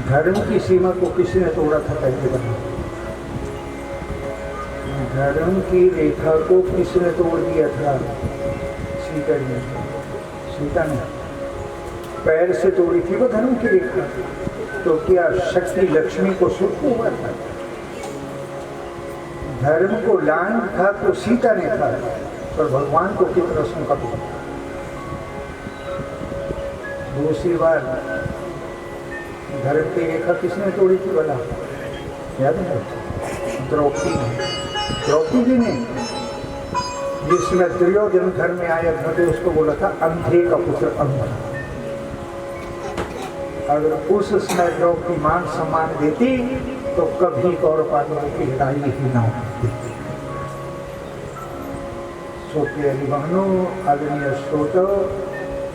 धर्म की सीमा को किसने तोड़ा था पहले बता? धर्म की रेखा को किसने तोड़ दिया था? सीता जी। सीता ने पैर से तोड़ी थी वो धर्म की रेखा। तो क्या शक्ति लक्ष्मी को सुख हुआ था? धर्म को लान था तो सीता ने था, पर भगवान को कितना संकट हुआ। दूसरी बार धर्म की रेखा किसने तोड़ी थी बोला? याद है? द्रौपदी ने। द्रौपदी ने जिसमें दुर्योधन घर में आया था तो उसको बोला था अंधे का पुत्र अंधा। अगर उस समय द्रौपदी मान सम्मान देती तो कभी कौरव पांडवों की लड़ाई ही ना होती। सो प्यारी बहनों, आदरणीय श्रोताओ,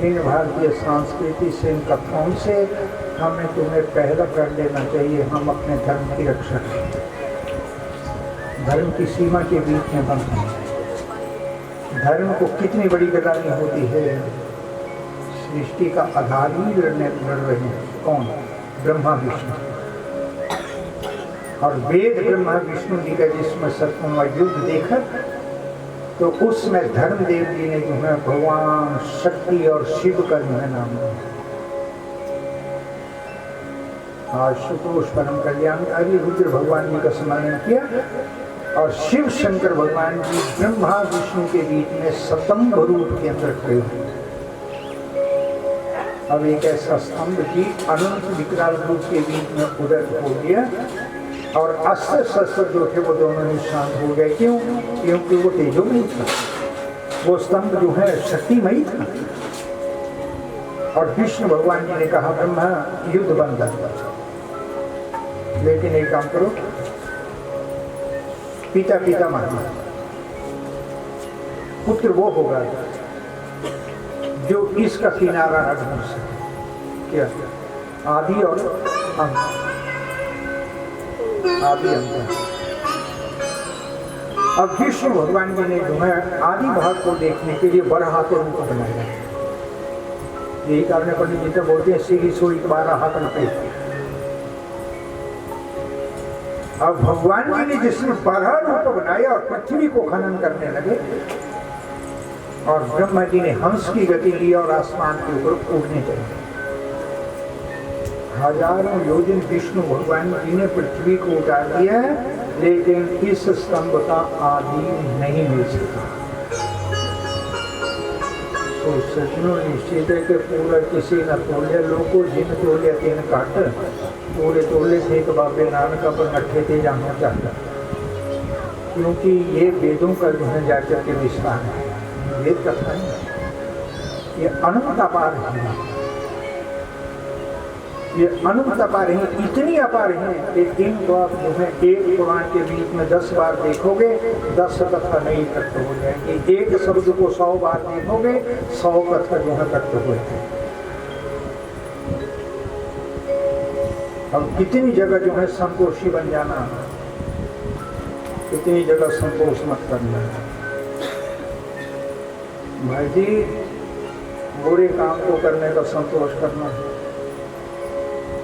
इन भारतीय संस्कृति से, इन कथाओं से हमें तुम्हें पहला कर लेना चाहिए, हम अपने धर्म की रक्षा करें। धर्म की सीमा के बीच में बंद हैं। धर्म को कितनी बड़ी गदानी होती है। सृष्टि का आधार ही लड़ रहे हैं कौन? ब्रह्मा विष्णु। और वेद ब्रह्मा विष्णु जी का जिसमें सत्यों युद्ध देखा तो उसमें धर्मदेव जी ने जो है भगवान शक्ति और शिव का जो है नाम लिया। आशुतोष परम कल्याणकारी रुद्र भगवान जी का स्मरण किया और शिव शंकर भगवान जी ब्रह्मा विष्णु के बीच में स्तंभ रूप के अंदर खड़े हुए। अब एक ऐसा स्तंभ की अनंत विकराल रूप के बीच में उदय हो गया और अस्त्र शस्त्र जो थे वो दोनों ही शांत हो गए। क्यों? क्योंकि वो तेजोमयी था, वो स्तंभ जो है शक्तिमयी था। और विष्णु भगवान जी ने कहा ब्रह्मा युद्ध बंद कर, लेकिन एक काम करो, पिता पिता मानो, पुत्र वो होगा जो इसका किनारा न ढूंढ सके। क्या? आदि और अंत, आदि अंत। अब विष्णु भगवान जी ने जो है आदि भाग को देखने के लिए बरहा के रूप बनाया। यही कारण पंडित जी तो बोलते हैं सीढ़ी सोई 12 हाथ पे। अब भगवान जी ने जिसमें 12 रूप बनाया और पृथ्वी को खनन करने लगे और ब्रह्मा जी ने हंस की गति ली और आसमान के ऊपर उड़ने लगे। हजारों योजन विष्णु भगवान जी ने पृथ्वी को उतार दिया है, लेकिन इस स्तंभ का आदि नहीं मिल सका। तो सचनो निश्चित है कि पूरा किसी न तोले लोगों जिन तोले तीन काट, पूरे तोले से एक बाबे नानक पर नट्ठे थे जाना चाहता। क्योंकि ये वेदों का जो है जाकर के विस्तार है, वेद कथा है, ये अनंत अपार है, ये अनंत अपार है, इतनी अपार है कि इनको आप जो है एक पुराण के बीच में 10 बार देखोगे 10 कथा नहीं इकट्ठ हो जाएंगे। एक शब्द को 100 बार देखोगे 100 कथा जो है इकट्ठ हो जाएंगे। अब कितनी जगह जो है संतोषी बन जाना, कितनी जगह संतोष मत करना। भाई जी, बुरे काम को करने का संतोष करना,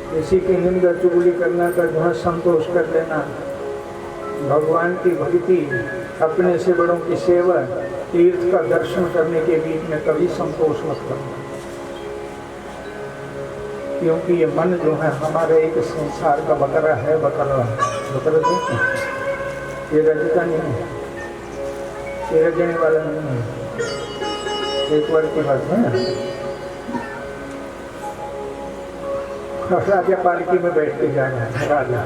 किसी की निंदा चुगली करने का जो है संतोष कर लेना, भगवान की भक्ति, अपने से बड़ों की सेवा, तीर्थ का दर्शन करने के बीच में कभी संतोष मत करना। क्योंकि ये मन जो है हमारे एक संसार का बकरा है। बकरा देखते, ये रजता नहीं है, ये रजने वाला नहीं है। एक बार की बात है, राजा पालकी में बैठ के जा रहा है। राजा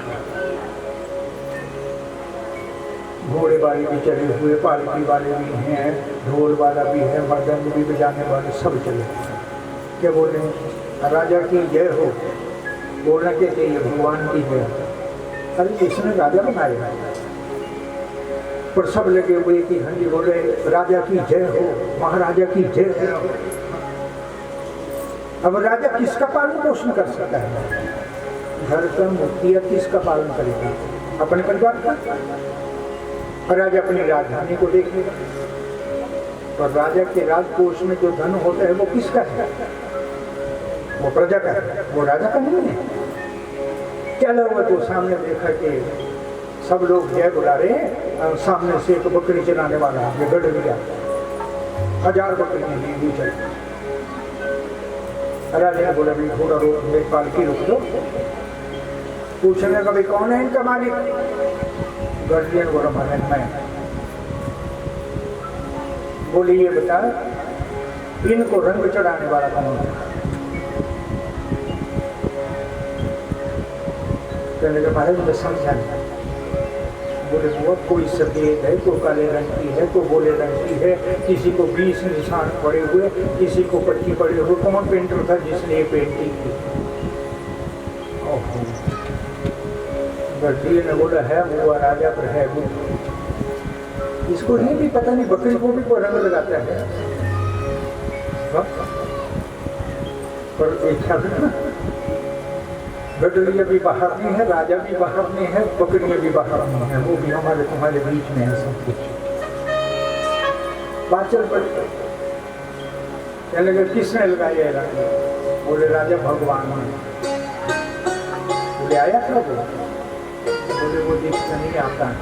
घोड़े वाले भी चले हुए, पालकी वाले भी हैं, ढोल वाला भी है, मृदंग भी बजाने वाले सब चले। क्या बोल रहे हैं? राजा की जय हो। बोलना क्या चाहिए? भगवान की जय। अरे इसने राजा बनाया, पर सब लगे हुए कि हाँ जी बोले राजा की जय हो, महाराजा की जय हो। अब राजा किसका पालन पोषण कर सकता है? घर का मुखिया किसका पालन करेगा? अपने परिवार का। और राजा अपनी राजधानी को देखेगा, और राजा के राजकोष में जो धन होता है वो किसका है? वो प्रजा का है, वो राजा का नहीं है। चलो वो तो सामने देखा कि सब लोग जय बुला रहे हैं, सामने से एक बकरी चलाने वाला आगे गढ़ गया, 1000 बकरियां ली चल। राजा ने बोला भाई थोड़ा रोक, मेरी पालकी रुक दो। पूछने का भाई कौन है इनका मालिक? गढ़िया ने बोला महाराज मैं। बोले ये बता इनको रंग चढ़ाने वाला कौन है? कहने लगे महाराज मुझे समझा नहीं। बोले वो कोई सफेद है, कोई काले रंग की है, कोई बोले रंग की है, किसी को 20 निशान पड़े हुए, किसी को 25 पड़े हुए। कौन पेंटर था जिसने ये पेंटिंग की? गढ़िया ने बोला है वो राजा पर है वो। इसको ये भी पता नहीं बकरी को भी कोई रंग लगाता है। पर देखा गढ़िया भी बाहर नहीं है, राजा भी बाहर नहीं है, बकरियां भी बाहर नहीं है, वो भी हमारे तुम्हारे बीच में है सब कुछ। बात चल पड़ी। कहने लगे किसने लगाया है रंग? बोले राजा भगवान ने। बोले आया था वो? बोले वो देखने नहीं आता है।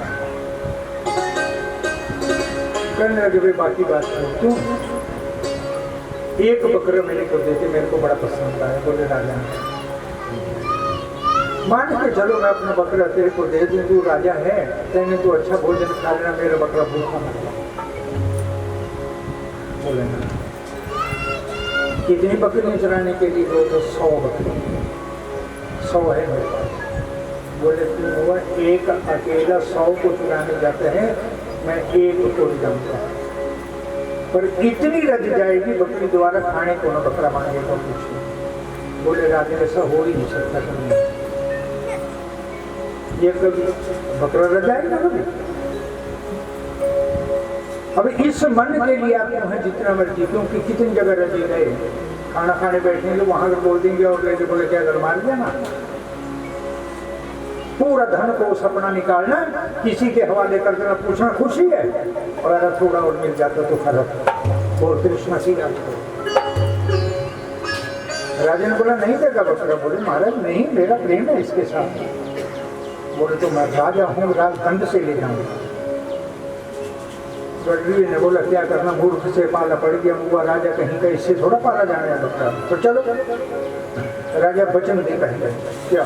कहने लगे भाई बाकी बात क्यों? एक बकरा मेरे को देते, मेरे को बड़ा पसंद आया। बोले राजा मान के चलो मैं अपना बकरा तेरे को दे दूं, तू राजा है, तेने तो अच्छा भोजन खा लेना, मेरा बकरा भूखा मत। बोले ना कितनी बकरियां चलाने के लिए? दो तो 100 बकरी, 100 है मेरे पास। बोले क्यों हुआ? एक अकेला 100 को चुराने जाते हैं, मैं एक को जाऊंगा, पर इतनी रज जाएगी बकरी द्वारा खाने को ना बकरा मांगेगा कुछ। बोले राजा ऐसा हो ही नहीं सकता कभी, ये कभी बकरा रज जाएगा कभी? अब इस मन के लिए आप हैं जितना मर्जी, क्योंकि कितनी जगह रजे गए, खाना खाने बैठेंगे वहां पर बोल देंगे और लेके बोले क्या घर मार दिया ना। पूरा धन को सपना निकालना, किसी के हवाले कर देना, पूछना खुशी है, और अगर थोड़ा और मिल जाता तो खराब। और कृष्ण सीधा राजा ने बोला नहीं देगा बकरा। बोले महाराज नहीं, मेरा प्रेम है इसके साथ। बोले तो मैं राजा हूँ, राजदंड से ले जाऊंगा। गढ़वी ने बोला क्या करना, मूर्ख से पाला पड़ गया, हुआ राजा कहीं का, इससे थोड़ा पाला जाने बकरा। तो चलो राजा वचन दे पहले, क्या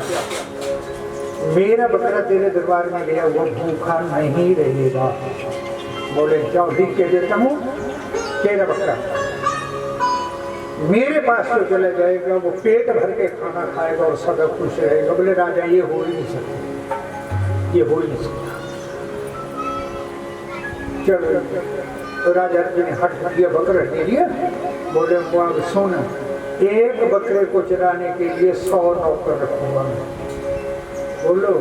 मेरा बकरा तेरे दरबार में गया वो भूखा नहीं रहेगा। बोले जाओ लिख के देता हूँ, तेरा बकरा मेरे पास तो चला जाएगा, वो पेट भर के खाना खाएगा और सदा खुश रहेगा। बोले राजा ये हो ही नहीं सकता, ये हो ही नहीं सकता। चलो तो राजा ने हट दिया, बकरा ले लिया। बोले सोना एक बकरे को चराने के लिए 100 नौकर रखूंगा। बोलो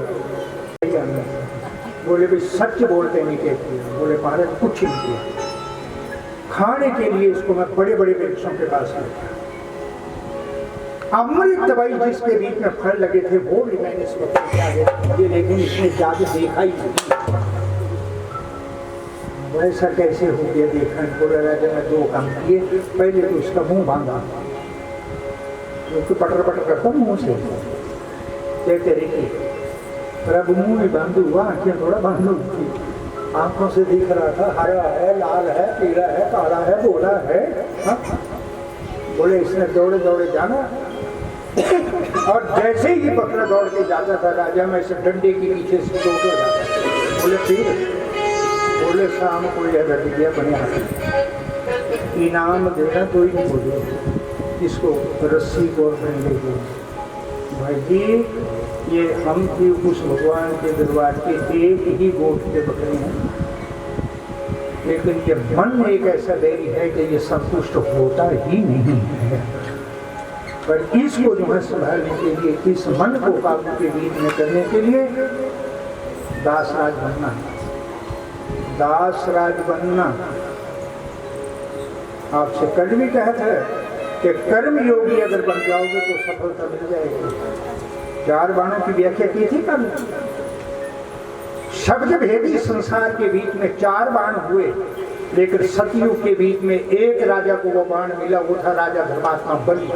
बोले भाई सच बोलते नहीं कहते। बोले महाराज कुछ नहीं किया, खाने के लिए इसको मैं बड़े बड़े वृक्षों के पास लेता, अमृत दवाई जिसके बीच में फल लगे थे वो भी मैंने इस वक्त ये, लेकिन इसने जादू देखा ही नहीं। वैसा कैसे हो गया देखा? बोले राजा मैं 2 काम किए, पहले तो उसका मुंह बांधा, क्योंकि पटर पटर करता मुंह से तरीके, पर अब मुंह ही बांधू हुआ, आंखें थोड़ा बांधू थी, आंखों से दिख रहा था, हरा है, लाल है, पीला है, काला है, गोला है। हा? बोले इसने दौड़े दौड़े जाना, और जैसे ही बकरा दौड़ के जाता था राजा में से डंडे के पीछे से चोट हो जाता। बोले फिर? बोले शाम को यह रतिया बने इनाम देना, कोई नहीं बोले इसको रस्सी को डंडे को। भाई जी ये हम भी उस भगवान के दरबार के एक ही गोट के बकरे हैं, लेकिन ये मन एक ऐसा देरी है कि ये संतुष्ट होता ही नहीं है। पर इसको जो है संभालने के लिए, इस मन को काबू के बीच में करने के लिए दासराज बनना, दासराज बनना। आपसे कल भी कहता है कि कर्म योगी अगर बन जाओगे तो सफलता मिल जाएगी। 4 बाणों की व्याख्या की थी कल। शब्द भेदी संसार के बीच में 4 बाण हुए, लेकिन सतयुग के बीच में एक राजा को वो बाण मिला, वो था राजा धर्मात्मा बलि।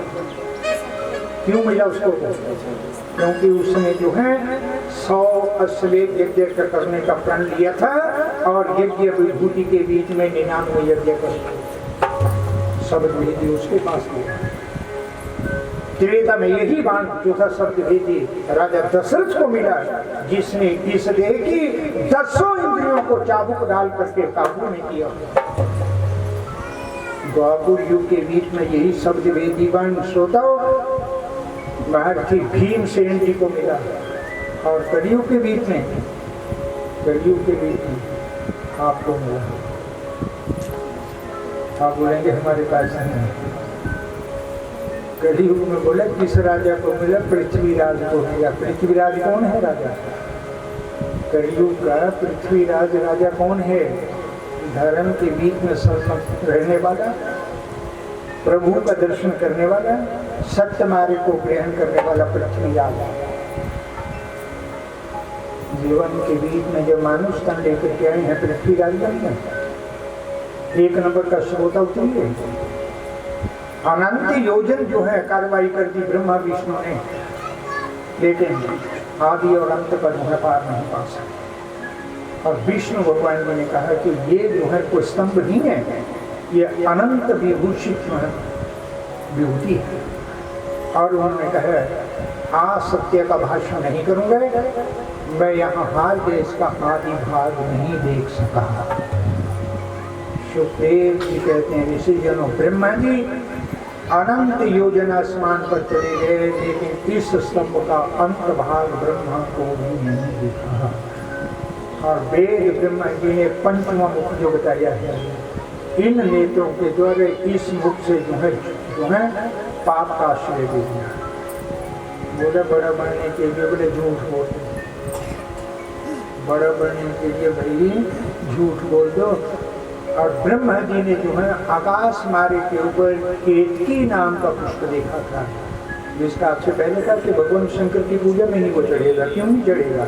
क्यों मिला उसको? क्योंकि उसने जो है 100 अश्वमेध यज्ञ करने का प्रण लिया था और यज्ञ विभूति के बीच में 99 यज्ञ कर शब्द भेदी उसके पास गया। त्रेता में यही बाण जो था शब्द भेदी राजा दशरथ को मिला, जिसने इस देह की 10 इंद्रियों को चाबुक डाल करके काबू में किया। द्वापर युग के बीच में यही शब्द भेदी बाण श्रोता महर्षि भीमसेन जी को मिला, और कलयुग के बीच में आपको मिला। आप बोलेंगे हमारे पास नहीं। कलयुग में बोला किस राजा को मिला? पृथ्वीराज को मिला। पृथ्वीराज कौन है राजा? कलयुग का पृथ्वीराज राजा कौन है? धर्म के बीच में सतत रहने वाला, प्रभु का दर्शन करने वाला, सत्य मार्ग को ग्रहण करने वाला पृथ्वीराज। जीवन के बीच में जो मानुष तन लेकर के आए हैं पृथ्वीराज बन गए। 1 नंबर का श्रोता उतरिए। अनंत योजन जो है कार्रवाई कर दी ब्रह्मा विष्णु ने, लेकिन आदि और अंत पर जो है पार नहीं पा सकते। और विष्णु भगवान जी ने कहा कि ये जो है कोई स्तंभ नहीं है, ये अनंत विभूषित विभूति है। और उन्होंने कहा आज सत्य का भाषण नहीं करूंगा, मैं यहाँ हार देश का आदि भाग नहीं देख सका। सुखदेव जी कहते हैं ऋषि जनों ब्रह्मा जी अनंत योजना आसमान पर चले गए, लेकिन इस स्तंभ का अंत भाग ब्रह्मा को भी नहीं दिखा। और वेद ब्रह्मा जी ने पंचवा मुख जो बताया है, इन नेत्रों के द्वारा इस मुख से जो है पाप का आश्रय दे दिया। बोले बड़ा बनने के लिए बोले झूठ बोलते, बड़ा बनने के लिए भाई झूठ बोल दो। और ब्रह्मा जी ने जो है आकाश मार्ग के ऊपर केतकी नाम का पुष्प देखा था, जिसका आपसे पहले था कि भगवान शंकर की पूजा में नहीं वो चढ़ेगा। क्यों नहीं चढ़ेगा?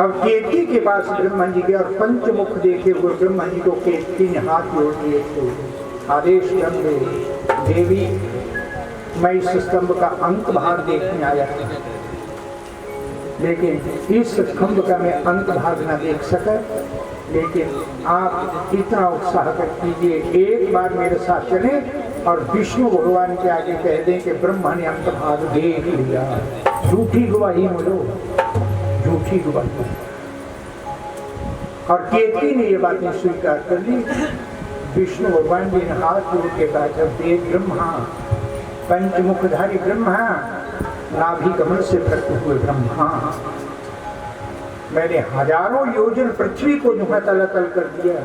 अब केतकी के पास ब्रह्मा जी गए और पंचमुख देखे हुए ब्रह्मा जी को केतकी ने हाथ जोड़ दिए थे। आदेश दे देवी, मैं इस स्तंभ का अंत भाग देखने आया था, लेकिन इस स्तंभ का मैं अंत भाग ना देख सका। लेकिन आप इतना उत्साह कर कीजिए, एक बार मेरे साथ चले और विष्णु भगवान के आगे कह दें कि ब्रह्मा ने अंत भाग देख लिया। झूठी गवाही बोलो, झूठी गवाही। और केतकी ने ये बातें स्वीकार कर ली। विष्णु भगवान जी ने हाथ जोड़ के कहा जब देव ब्रह्मा, पंचमुखधारी ब्रह्मा, नाभि कमल से प्रकट हुए ब्रह्मा, मैंने हजारों योजन पृथ्वी को जो है तलतल कर दिया,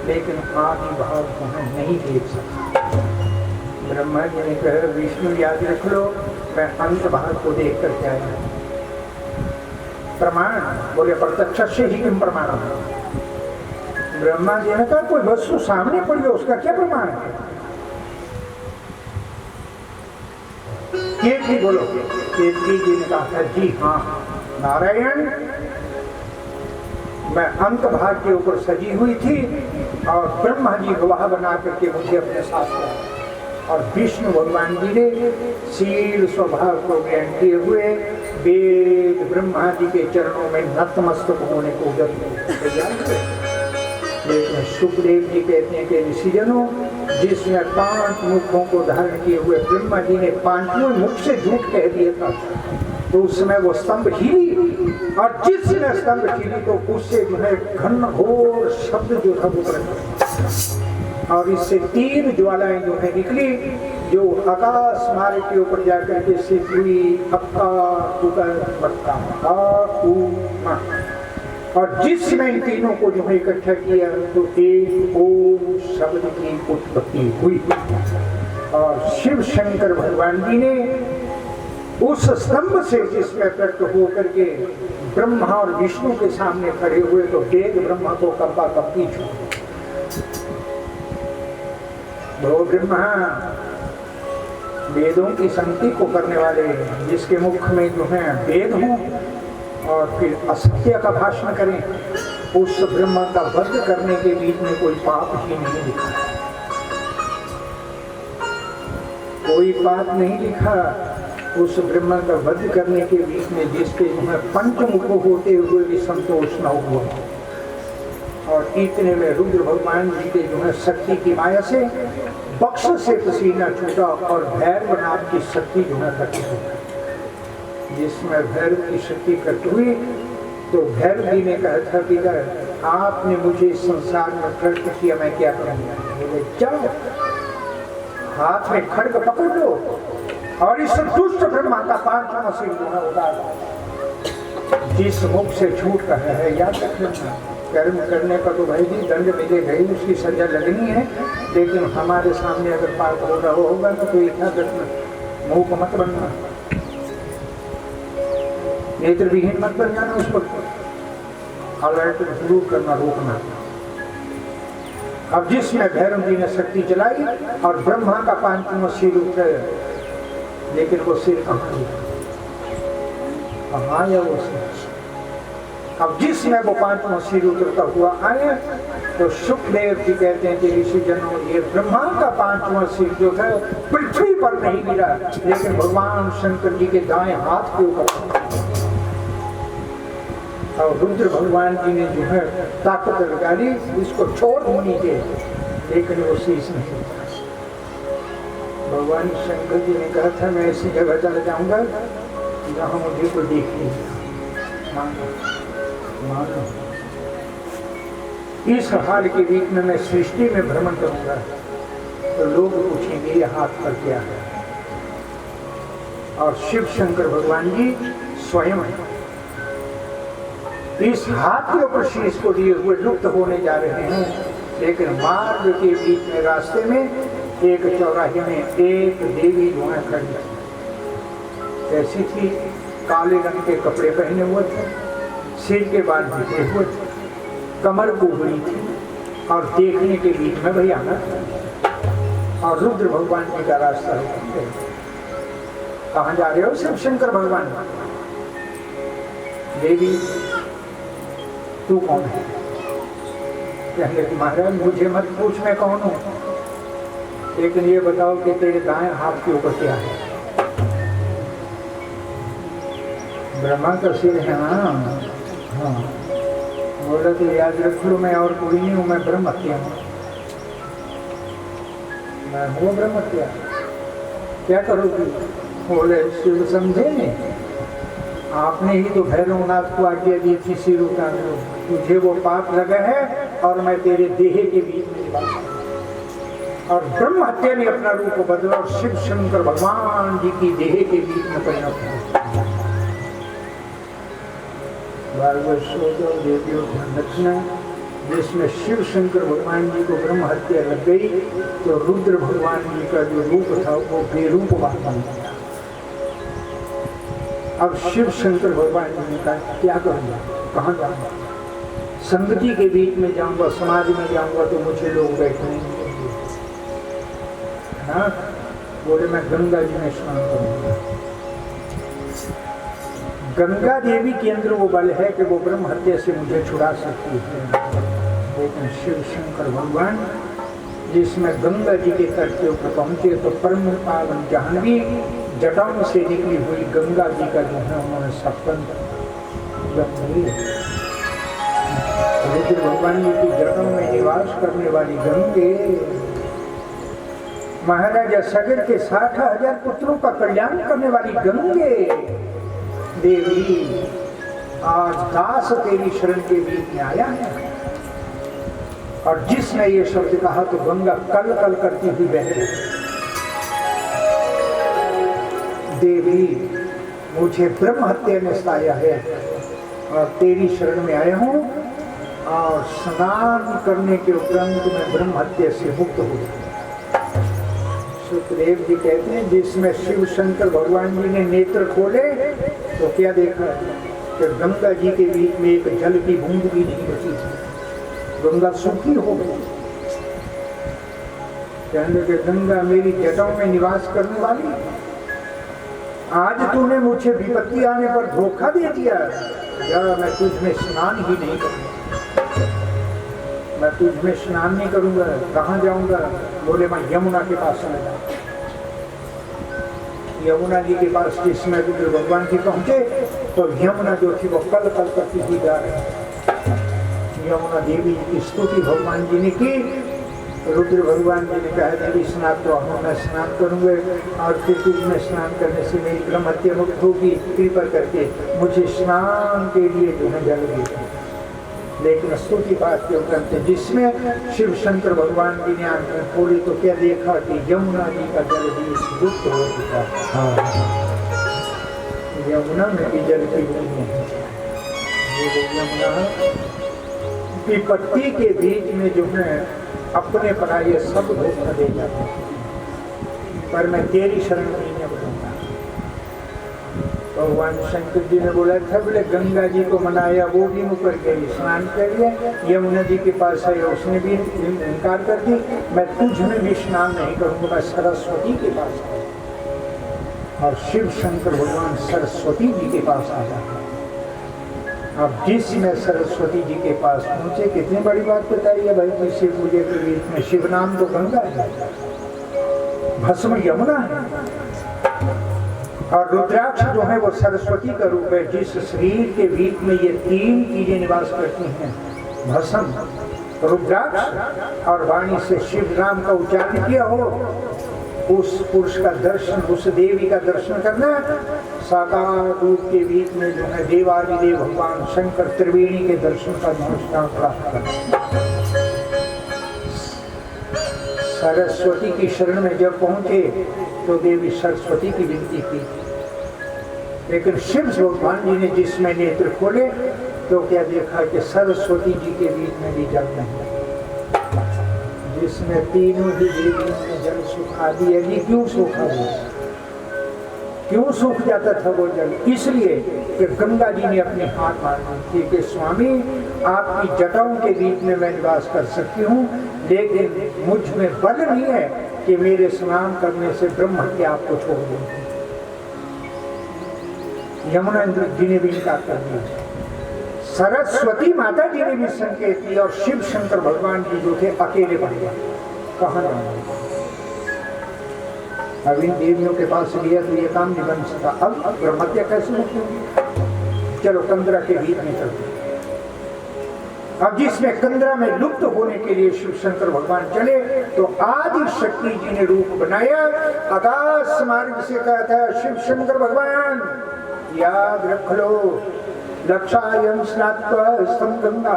लेकिन आदि भाग को नहीं देख सकता। ब्रह्मा जी ने कहा विष्णु याद रख लो, मैं अंत भाग को देख करके आया। प्रमाण बोले प्रत्यक्ष से ही किम प्रमाण। ब्रह्मा जी ने कहा कोई वस्तु सामने पड़ी हो उसका क्या प्रमाण है? केतकी बोलो। केतकी जी ने कहा जी हाँ नारायण, मैं अंत भाग के ऊपर सजी हुई थी और ब्रह्मा जी गवाह बना करके मुझे अपने साथ किया। और विष्णु भगवान जी ने शील स्वभाव को ग्रहण किए हुए वेद ब्रह्मा जी के चरणों में नतमस्तक होने को तैयार थे। लेकिन सुखदेव जी कहते हैं कि ऋषिजनों, जिसने 5 मुखों को धारण किए हुए ब्रह्मा जी ने 5वें मुख से झूठ कह दिया था, तो उस समय वो स्तंभ हिली, और जिसने स्तंभ हिली तो उससे जो है घनघोर शब्द जो था वो प्रकट, और इससे 3 ज्वालाएं जो है निकली, जो आकाश मार्ग के ऊपर जाकर के सिद्ध हुई अक्का उकर बक्का आ। और जिसने इन तीनों को जो है इकट्ठा किया तो एक ओम शब्द की उत्पत्ति हुई। और शिव शंकर भगवान जी ने उस स्तंभ से जिसमें प्रकट होकर के ब्रह्मा और विष्णु के सामने खड़े हुए तो वेद ब्रह्मा को कंपा कंपी छू। वो ब्रह्मा वेदों की संगति को करने वाले, जिसके मुख में जो है वेद हों और फिर असत्य का भाषण करें, उस ब्रह्मा का वध करने के बीच में कोई पाप ही नहीं दिखा। कोई पाप नहीं लिखा उस ब्रह्मा का वध करने के बीच में, जिसके जो है पंचमुख होते हुए भी संतोष न हुआ। और इतने में रुद्र भगवान जी के जो है शक्ति की माया से बक्स से पसीना छूटा और भैरव नाम की शक्ति जो है कट हुई। जिसमें भैरव की शक्ति कट हुई तो भैरव जी ने कहा था कि आपने मुझे इस संसार में प्रश्न किया, मैं क्या करूँगा? बोले जाओ, हाथ में खड्ग पकड़ लो और इस दुष्ट ब्रह्मा का पांचवा सिर जो है उतार दो। जिस मुख से छूट रहा है याद रखना, कर्म करने का तो भाई भी दंड मिलेगा ही, उसकी सजा लगनी है, लेकिन हमारे सामने अगर पाप हो रहा होगा ना तो इतना करना, मुंह को मत बनना, नेत्र विहीन मत बन जाना, उस पर अलर्ट जरूर करना, रोकना। अब जिसमें भैरव जी ने शक्ति चलाई और ब्रह्मा का पांचवा सिर उठा, लेकिन वो सिर कहाँ आया वो सिर? अब जिसमें वो पांचवा सिर उतरता हुआ आए तो सुखदेव जी कहते हैं कि ऋषि जनों, ये ब्रह्मा का पांचवा सिर जो है पृथ्वी पर नहीं गिरा, लेकिन भगवान शंकर जी के दाएं हाथ के ऊपर। और रुद्र भगवान जी ने जो है ताकत लगा ली, इसको छोड़ होनी के, लेकिन वो शीश नहीं उठा। भगवान शंकर जी ने कहा था मैं ऐसी जगह चला जाऊंगा जहाँ मुझे को देख लीजिए, मानो इस हाल के बीच में मैं सृष्टि में भ्रमण करूंगा तो लोग पूछेंगे ये हाथ पर क्या है। और शिव शंकर भगवान जी स्वयं इस हाथ के ऊपर शीश को लिए हुए लुप्त होने जा रहे हैं, लेकिन मार्ग के बीच में रास्ते में एक चौराहे में एक देवी जो है खड़ी ऐसी थी, काले रंग के कपड़े पहने हुए थे, सिर के बाल बिखरे हुए थे, कमर कुबड़ी थी और देखने के बीच में भयानक। और रुद्र भगवान जी का रास्ता है। कहाँ जा रहे हो? शिव शंकर भगवान। देवी तू कौन है? कहने कि महाराज मुझे मत पूछ मैं कौन हूँ, लेकिन ये बताओ कि तेरे दाएं हाथ के ऊपर क्या है? ब्रह्मा का सिर है। हाँ बोला तो याद रख लो मैं और कोई नहीं हूँ, मैं ब्रह्म हत्या हूँ, मैं हूँ ब्रह्म हत्या। क्या करोगी? बोले शिव समझे नहीं, आपने ही तो भैरवनाथ को आज्ञा दी थी सिर उतार लो, तुझे वो पाप लगा है और मैं तेरे देह के बीच में निवास करूं। और ब्रह्म हत्या ने अपना रूप बदला और शिव शंकर भगवान जी की देह के बीच में परिणत हुआ। ध्यान रखना, जिसमें शिव शंकर भगवान जी को ब्रह्म हत्या लग गई तो रुद्र भगवान जी का जो रूप था वो बेरूप बन गया। अब शिव शंकर भगवान जी ने कहा क्या करूँगा, कहाँ जाऊँगा? संगति के बीच में जाऊँगा, समाज में जाऊँगा तो मुझे लोग बैठने नहीं देंगे। हाँ बोले मैं गंगा जी में स्नान करूँगा। गंगा देवी के अंदर वो बल है कि वो ब्रह्म हत्या से मुझे छुड़ा सकती है। लेकिन शिव शंकर भगवान जिसमें गंगा जी के तट के ऊपर पहुँचे तो परम पावन जाह्नवी जटाओं से निकली हुई गंगा जी का जो है उन्होंने सपन रुद्र भगवान जी की जटाओं में निवास करने वाली गंगे महाराजा सगर के 60,000 पुत्रों का कल्याण करने वाली गंगे देवी आज दास तेरी शरण के बीच में आया है। और जिसने ये शब्द कहा तो गंगा कल कल करती हुई बह रही। देवी मुझे ब्रह्म हत्या ने सताया है और तेरी शरण में आया हूँ और स्नान करने के उपरांत मैं ब्रह्म हत्या से मुक्त हो गया। सुखदेव जी कहते हैं जिसमें शिव शंकर भगवान जी ने नेत्र खोले तो क्या देखा कि गंगा जी के बीच में एक जल की बूंद भी नहीं बची थी, गंगा सूखी हो गई। कहने कि गंगा मेरी जटाओं में निवास करने वाली, आज तूने मुझे विपत्ति आने पर धोखा दे दिया, या मैं तुझ में स्नान ही नहीं करूंगा, मैं तुझ में स्नान नहीं करूंगा। कहाँ जाऊंगा? बोले मैं यमुना के पास चला जाऊंगा। यमुना जी के पास जिसमें रुद्र भगवान जी पहुंचे तो यमुना जो थी वो कल कल करती हुई जा रही। यमुना देवी की स्तुति भगवान जी ने की। रुद्र भगवान जी ने कहा देवी स्नान तो हम मैं स्नान करूँगे और फिर तुझ में स्नान करने से मेरी ब्रह्म हत्या मुक्त होगी, कृपा करके मुझे स्नान के लिए जो है जल देती। लेकिन स्तुति पाठ के उपरांत जिसमें शिव शंकर भगवान जी ने आंखें खोली तो क्या देखा कि यमुना जी का जल भी लुप्त हो चुका। यमुना में भी जल की नहीं है। यमुना विपत्ति के बीच में जो है अपने पराये सब धोखा दे जाते, पर मैं तेरी शरण में नहीं बताऊंगा। भगवान शंकर जी ने बोला था बोले गंगा जी को मनाया, वो भी मुकर गई, स्नान कर लिया। यमुना जी के पास आया, उसने भी इनकार कर दी, मैं तुझ में भी स्नान नहीं करूंगा, मैं सरस्वती के पास आया। और शिव शंकर भगवान सरस्वती जी के पास आ जाता। अब जिसमें सरस्वती जी के पास पहुंचे, कितनी बड़ी बात बताई है भाई जी। शिव पूजे के बीच में शिव नाम तो गंगा है, भस्म यमुना है, और रुद्राक्ष जो है वो सरस्वती का रूप है। जिस शरीर के बीच में ये तीन चीजें निवास करती हैं, भस्म, रुद्राक्ष और वाणी से शिव नाम का उच्चारण किया हो, उस पुरुष का दर्शन, उस देवी का दर्शन करना, साकार रूप के बीच में जो है देवादिदेव भगवान शंकर त्रिवेणी के दर्शन का नमस्कार प्राप्त करना। सरस्वती की शरण में जब पहुंचे तो देवी सरस्वती की विनती की, लेकिन शिव भगवान जी ने जिसमें नेत्र खोले तो क्या देखा कि सरस्वती जी के बीच में भी जल नहीं, जिसमें तीनों ही देवियों ने जल सुखा दिया। ये क्यों सूखा हुआ, क्यों सूख जाता था वो जल? इसलिए कि गंगा जी ने अपने हाथ मारे थे कि स्वामी आपकी जटाओं के बीच में मैं निवास कर सकती हूँ, लेकिन मुझ में बल नहीं है कि मेरे स्नान करने से ब्रह्म हत्या आपको छोड़ दूंगी। यमुना जी ने भी इनकार कर दिया, सरस्वती माता जी ने भी संकेत दिया, और शिव शंकर भगवान जी जो थे अकेले बन गए, कहाँ जाएंगे? अब इन देवियों के पास गया तो ये काम नहीं बन सकता। अब ब्रह्म हत्या कैसे मुक्त होगी? चलो कंदरा के बीच में चलते। अब जिसमें कंदरा में लुप्त होने के लिए शिव शंकर भगवान चले तो आदि शक्ति जी ने रूप बनाया। आकाश मार्ग से कहता है शिव शंकर भगवान याद रख लो, लक्षायम स्नात्वा स्तम गंगा,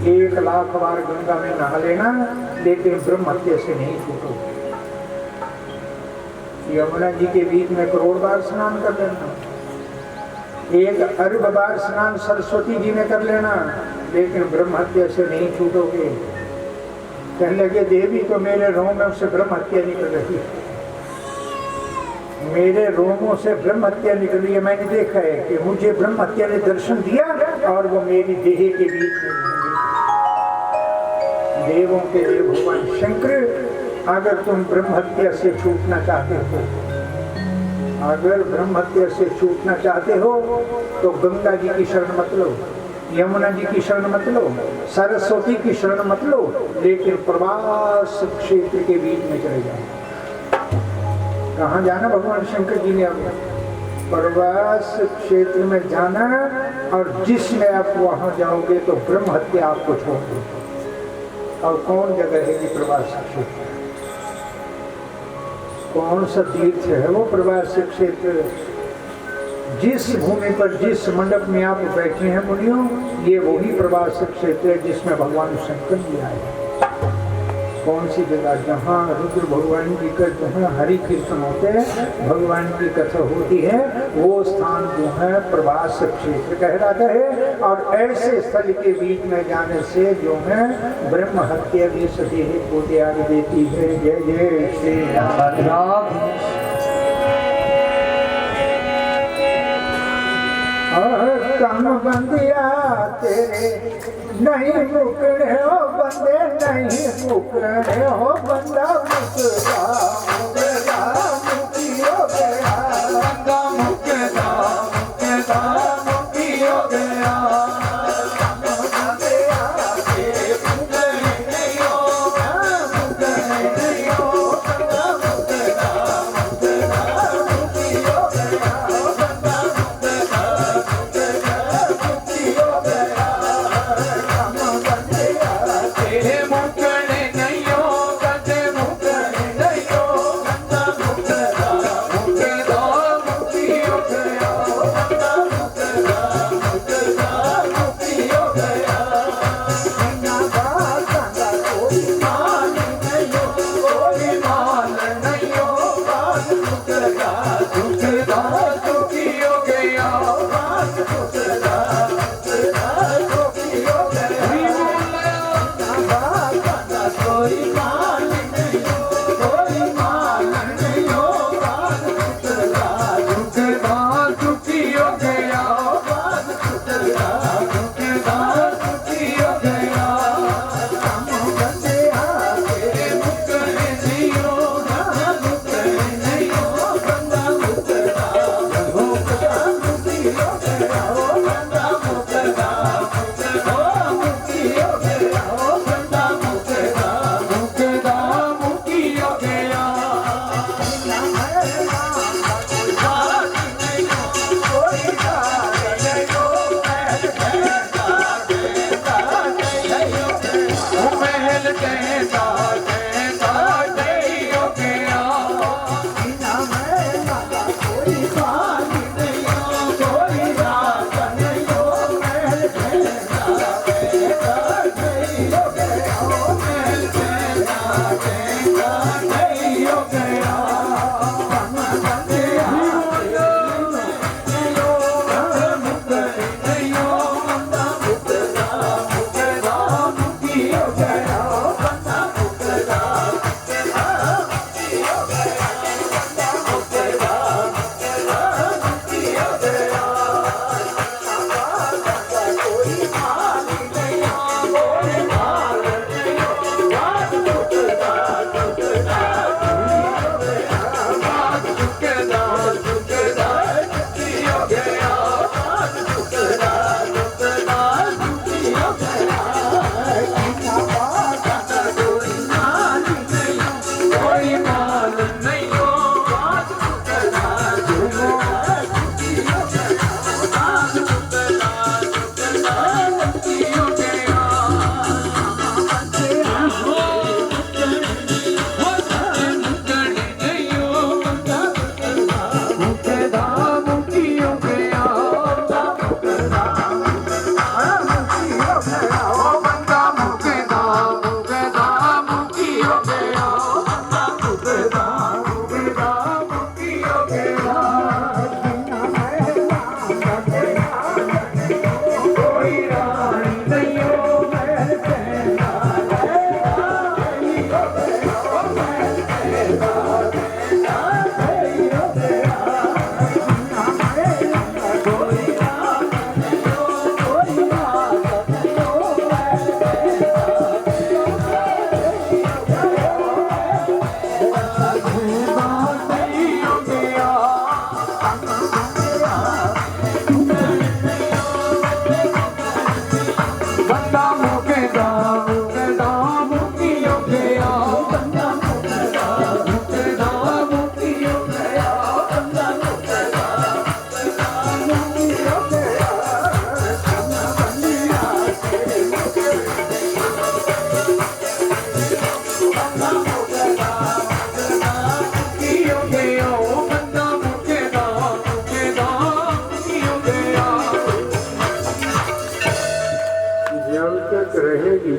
1,00,000 बार गंगा में नहा लेना, लेकिन ब्रह्म हत्या से नहीं छूटो। यमुना जी के बीच में करोड़ बार स्नान कर लेना, 1 अरब बार स्नान सरस्वती जी में कर लेना, लेकिन ब्रह्म हत्या से नहीं छूटोगे। कहने लगे देवी तो मेरे रोमों से ब्रह्म हत्या निकल रही है, मेरे रोमों से ब्रह्म हत्या निकल रही है। मैंने देखा है कि मुझे ब्रह्म हत्या ने दर्शन दिया और वो मेरी देह के बीच में देवों के देव भगवान शंकर, अगर तुम ब्रह्म हत्या से छूटना चाहते हो, अगर ब्रह्म हत्या से छूटना चाहते हो तो गंगा जी की शरण मत लो, यमुना जी की शरण मत लो, सरस्वती की शरण मत लो, लेकिन प्रवास क्षेत्र के बीच में चले जाओ। कहाँ जाना? भगवान शंकर जी ने अब प्रवास क्षेत्र में जाना, और जिसमें आप वहां जाओगे तो ब्रह्म हत्या आपको छोड़ दो। और कौन जगह है ये प्रवास क्षेत्र? कौन सा तीर्थ है वो प्रवास क्षेत्र? जिस भूमि पर, जिस मंडप में आप बैठे हैं मुनियों, ये वही प्रवास क्षेत्र है जिसमें भगवान शंकर जी आए। कौन सी जगह? जहाँ रुद्र भगवान जी का जहाँ हरि कीर्तन होते हैं, भगवान की कथा होती है, वो स्थान जो है प्रवास क्षेत्र कहलाता है। और ऐसे स्थल के बीच में जाने से जो है ब्रह्म हत्या भी सदेह को त्याग देती है। जय जय श्री राम। और कम बंदिया तेरे नहीं मुकड़े हो बंदे, नहीं मुकड़े हो बंदा, मुकदा मुकदा मुकी हो गया, बंदा मुकदा मुकदा मुकी हो गया।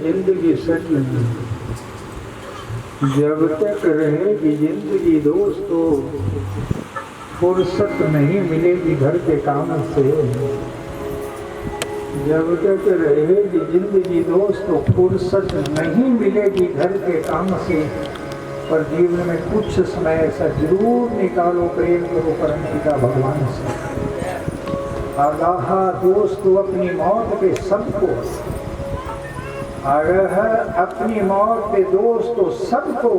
जिंदगी सच नहीं, जब तक रहेगी जिंदगी दोस्तों फुर्सत नहीं मिलेगी घर के काम से। जब तक रहेगी जिंदगी दोस्तों फुर्सत नहीं मिलेगी घर के काम से। पर जीवन में कुछ समय ऐसा जरूर निकालो, प्रेम करो परमपिता भगवान से। आगाह दोस्तों अपनी मौत पे सबको, आगाह अपनी मौत पे दोस्तों सबको,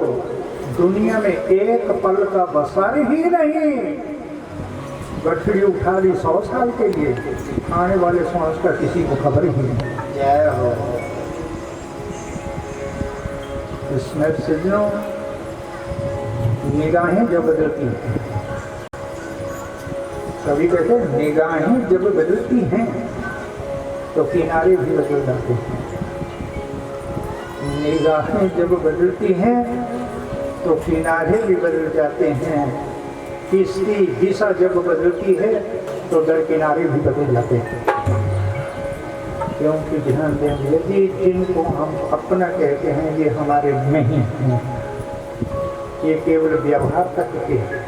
दुनिया में एक पल का बसर ही नहीं। गठड़ी उठा ली 100 साल के लिए, आने वाले सांस का किसी को खबर ही नहीं। जय हो। इसमें सज्जनों निगाहें जब बदलती हैं, कभी कहते हैं निगाहें जब बदलती हैं तो किनारे भी बदल जाते हैं। निगाहें जब बदलती हैं तो किनारे भी बदल जाते हैं। किसकी दिशा जब बदलती है तो दरकिनारे भी बदल जाते हैं। क्योंकि ध्यान दें, यदि जिनको हम अपना कहते हैं ये हमारे नहीं हैं, ये केवल व्यवहार तक के हैं।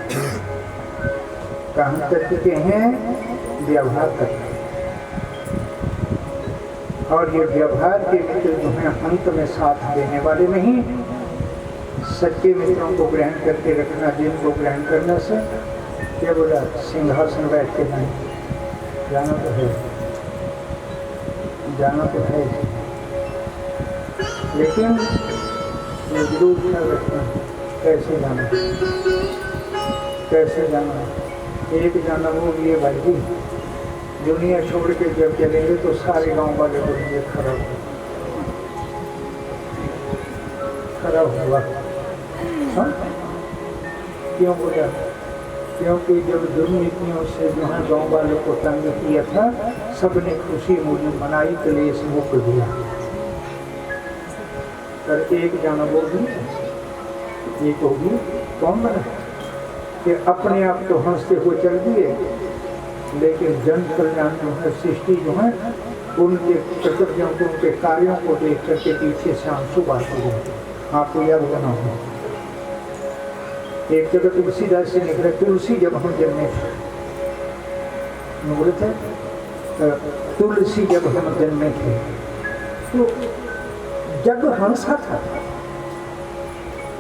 कहाँ करते हैं? व्यवहार करते हैं। और ये व्यवहार के मित्र जो हैं अंत में साथ देने वाले नहीं, सच्चे मित्रों को ग्रहण करके रखना, जिनको ग्रहण करने से क्या बोला, सिंहासन बैठ के नहीं, जाना तो है, जाना तो है, लेकिन ये जरूर ख्याल रखना कैसे जाना, कैसे जाना। एक जाना वो ये भाई जी, दुनिया छोड़ के जब चलेंगे तो सारे गांव वाले बोलेंगे खराब हुआ। हाँ? क्यों बोला? क्योंकि जब दुर्नीतियों से जो है गाँव वालों को तंग किया था, सबने खुशी मनाई, कलेश मुक्त दिया करके एक जाना बोगी, एक होगी कौन बना कि अपने आप तो हंसते हुए चल दिए, लेकिन जन कल्याण जो है, सृष्टि जो है, उनके कर्तव्यों को, उनके कार्यों को देख करके पीछे से आंसू बहाते हुए। आपको याद बना हो, एक जगह तुलसीदास से निकले, तुलसी जब हम जन्मे थे, बोले थे तुलसी जब हम जन्मे थे तो जग हंसा था।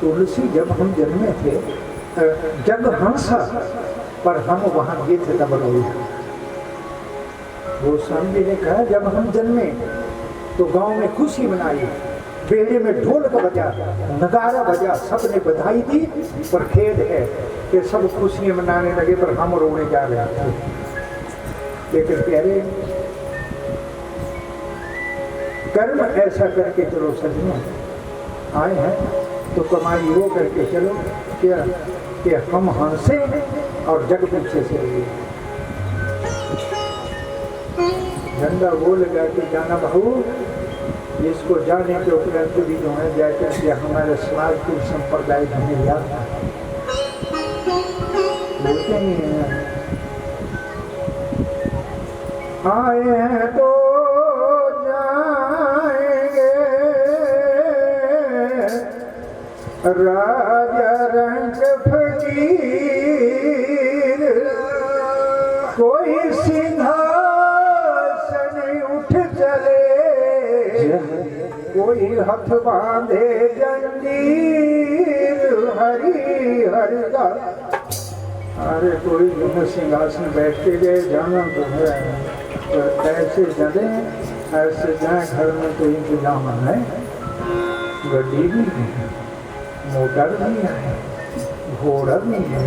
तुलसी जब हम जन्मे थे जग हंसा, पर हम वहां गए थे तब रोया। गोस्वामी जी ने कहा जब हम जन्मे तो गांव में खुशी मनाई, बेड़े में ढोलक बजा, नगारा बजा, सबने बधाई दी, पर खेद है कि सब खुशियां मनाने लगे पर हम रोने जा रहे थे। लेकिन कह रहे कर्म ऐसा करके चलो सजनों, आए हैं तो कमाई वो करके चलो क्या कि हम हंसे और जग पीछे से रहे। झंडा वो लगा के जाना बहू, इसको जाने के उपरांत भी जो है जाकर के हमारे समाज के संप्रदाय हमें याद बोलते नहीं है। आए हैं तो जाएंगे राजा रंग फकीर, कोई सिंहासन उठ चले, कोई हथ बांधे जंजीर, हरी हरि का। अरे कोई जो सिंहासन बैठ के गए, जाना तो है, तो ऐसे चले, ऐसे जाए, घर में तो इंतजाम है, गड्डी भी है, मोटर भी है, घोड़ा भी है,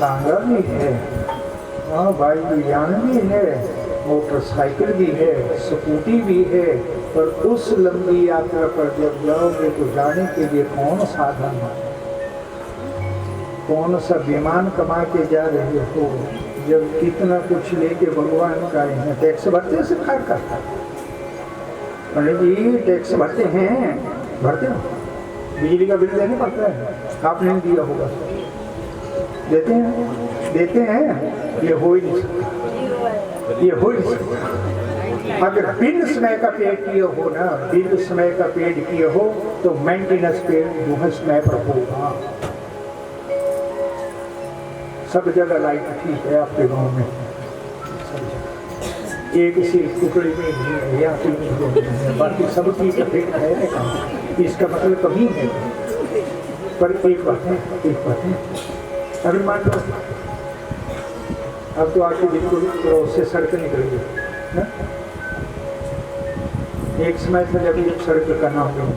टांगा भी है, हाँ भाई यान भी है, मोटरसाइकिल भी है, स्कूटी भी है। पर उस लंबी यात्रा पर जब जाओगे तो जाने के लिए कौन साधन है, कौन सा विमान कमा के जा रहे हो, जब इतना कुछ लेके भगवान का है। टैक्स भरते सरकार का, पंडित जी टैक्स भरते हैं, भरते हो, बिजली का बिल देने पड़ता है, आपने नहीं दिया होगा, देते हैं, देते हैं, ये हो ही नहीं सकता, ये हो ही नहीं सकता। अगर बिल समय का पेड किए हो ना, बिल समय का पेड किए हो तो मेंटेनेंस पेड जो है समय पर होगा। सब जगह लाइट ठीक है आपके गांव में, एक सी टुकड़ी में नहीं है या फिर बाकी सब चीज फिट है काम, इसका मतलब कमी है। पर एक बात है, अभी मान लो अब तो आपकी बिल्कुल से सड़क निकल गई, एक समय था जब सड़क का नाम नहीं,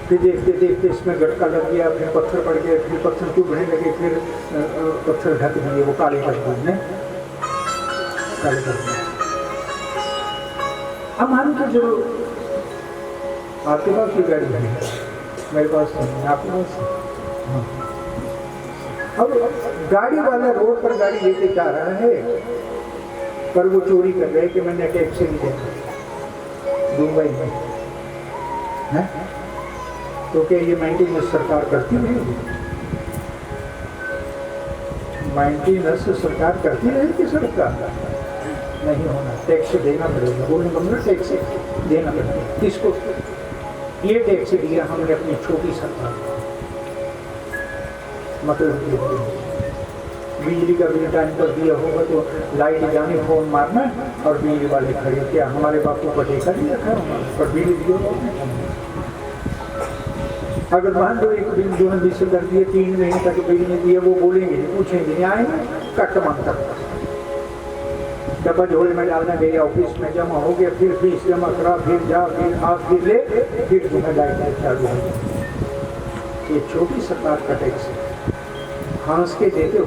फिर देखते देखते इसमें गटका लग गया, फिर पत्थर पड़ गए, फिर पत्थर टूटने लगे, फिर पत्थर ढक दिए, वो काले कर दिए, काले कर दिए। अब मान के जो आपके पास भी गाड़ी है, मेरे पास नहीं, आपके पास। हाँ। अब गाड़ी वाला रोड पर गाड़ी लेके जा रहा है, पर वो चोरी कर रहे कि मैंने टैक्स नहीं देना मुंबई में है, तो क्या ये मेंटेनेंस सरकार करती रहेगी? मेंटेनेंस सरकार करती रहेगी? सरकार नहीं होना, टैक्स देना पड़ेगा, बोलने का मतलब टैक्स देना पड़ेगा। किसको? ये टैक्स दिया हमने अपनी छोटी सरकार, मतलब बिजली का बिल टाइम पर दिया होगा तो लाइट जाने फोन मारना और बिजली वाले खड़े, क्या हमारे बापू को देखा नहीं रखा पर बिजली दियो। अगर मान लो एक बिल जो है 20,000 दिए, 3 महीने तक बिल नहीं दिए, वो बोलेंगे पूछेंगे नहीं आएंगे, कट मांगता डब्बा झोले में डालना गए, ऑफिस में जमा हो गया, फिर फीस जमा करा, फिर जा, फिर आ, फिर ले, फिर तुम्हें लाइट चालू हो। ये छोटी सरकार का टैक्स है, हंस के देते हो,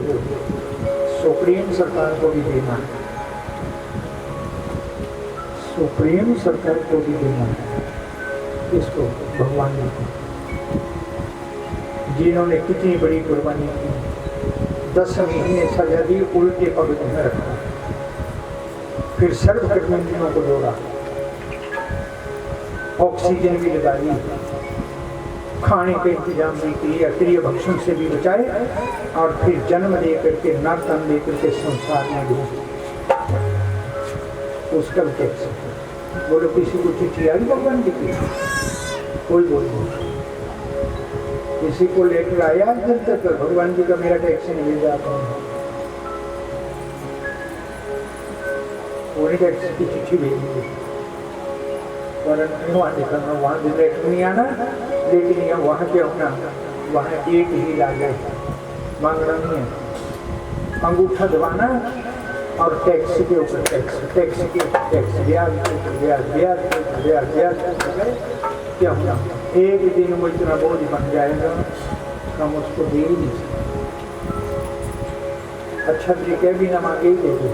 सुप्रीम सरकार को भी देना है, सुप्रीम सरकार को भी देना है। किसको? भगवान जी को, जिन्होंने कितनी बड़ी कुर्बानी की, 10 महीने सजा दी, उल्टे पग तुम्हें रखा, फिर सर्वकर्मियों को जोड़ा, ऑक्सीजन भी लगाई, खाने का इंतजाम भी किया, प्रिय भक्षण से भी बचाए, और फिर जन्म लेकर के नर्तन लेकर के संसार में भेजे। उसका टैक्स बोलो, किसी को चिट्ठी आई भगवान जी की? कोई बोलो, किसी को लेटर आया जब तक भगवान जी का मेरा टैक्स नहीं मिल जाता, पूरी टैक्स की चिट्ठी भेजी, परंतु वहाँ निकलना, वहाँ भी लेटर नहीं आना, लेकिन यहाँ वहाँ क्या होना, वहाँ एक ही लागे, मांगना नहीं है, अंगूठा दबाना और टैक्स के ऊपर टैक्स, टैक्स के ऊपर टैक्स, ब्याज ब्याज ब्याज ब्याज ब्याज, क्या होना, एक दिन वो इतना बोझ बन जाएगा हम उसको दे ही नहीं सकते। अच्छा तरीके भी ना मांगे ही दे दे,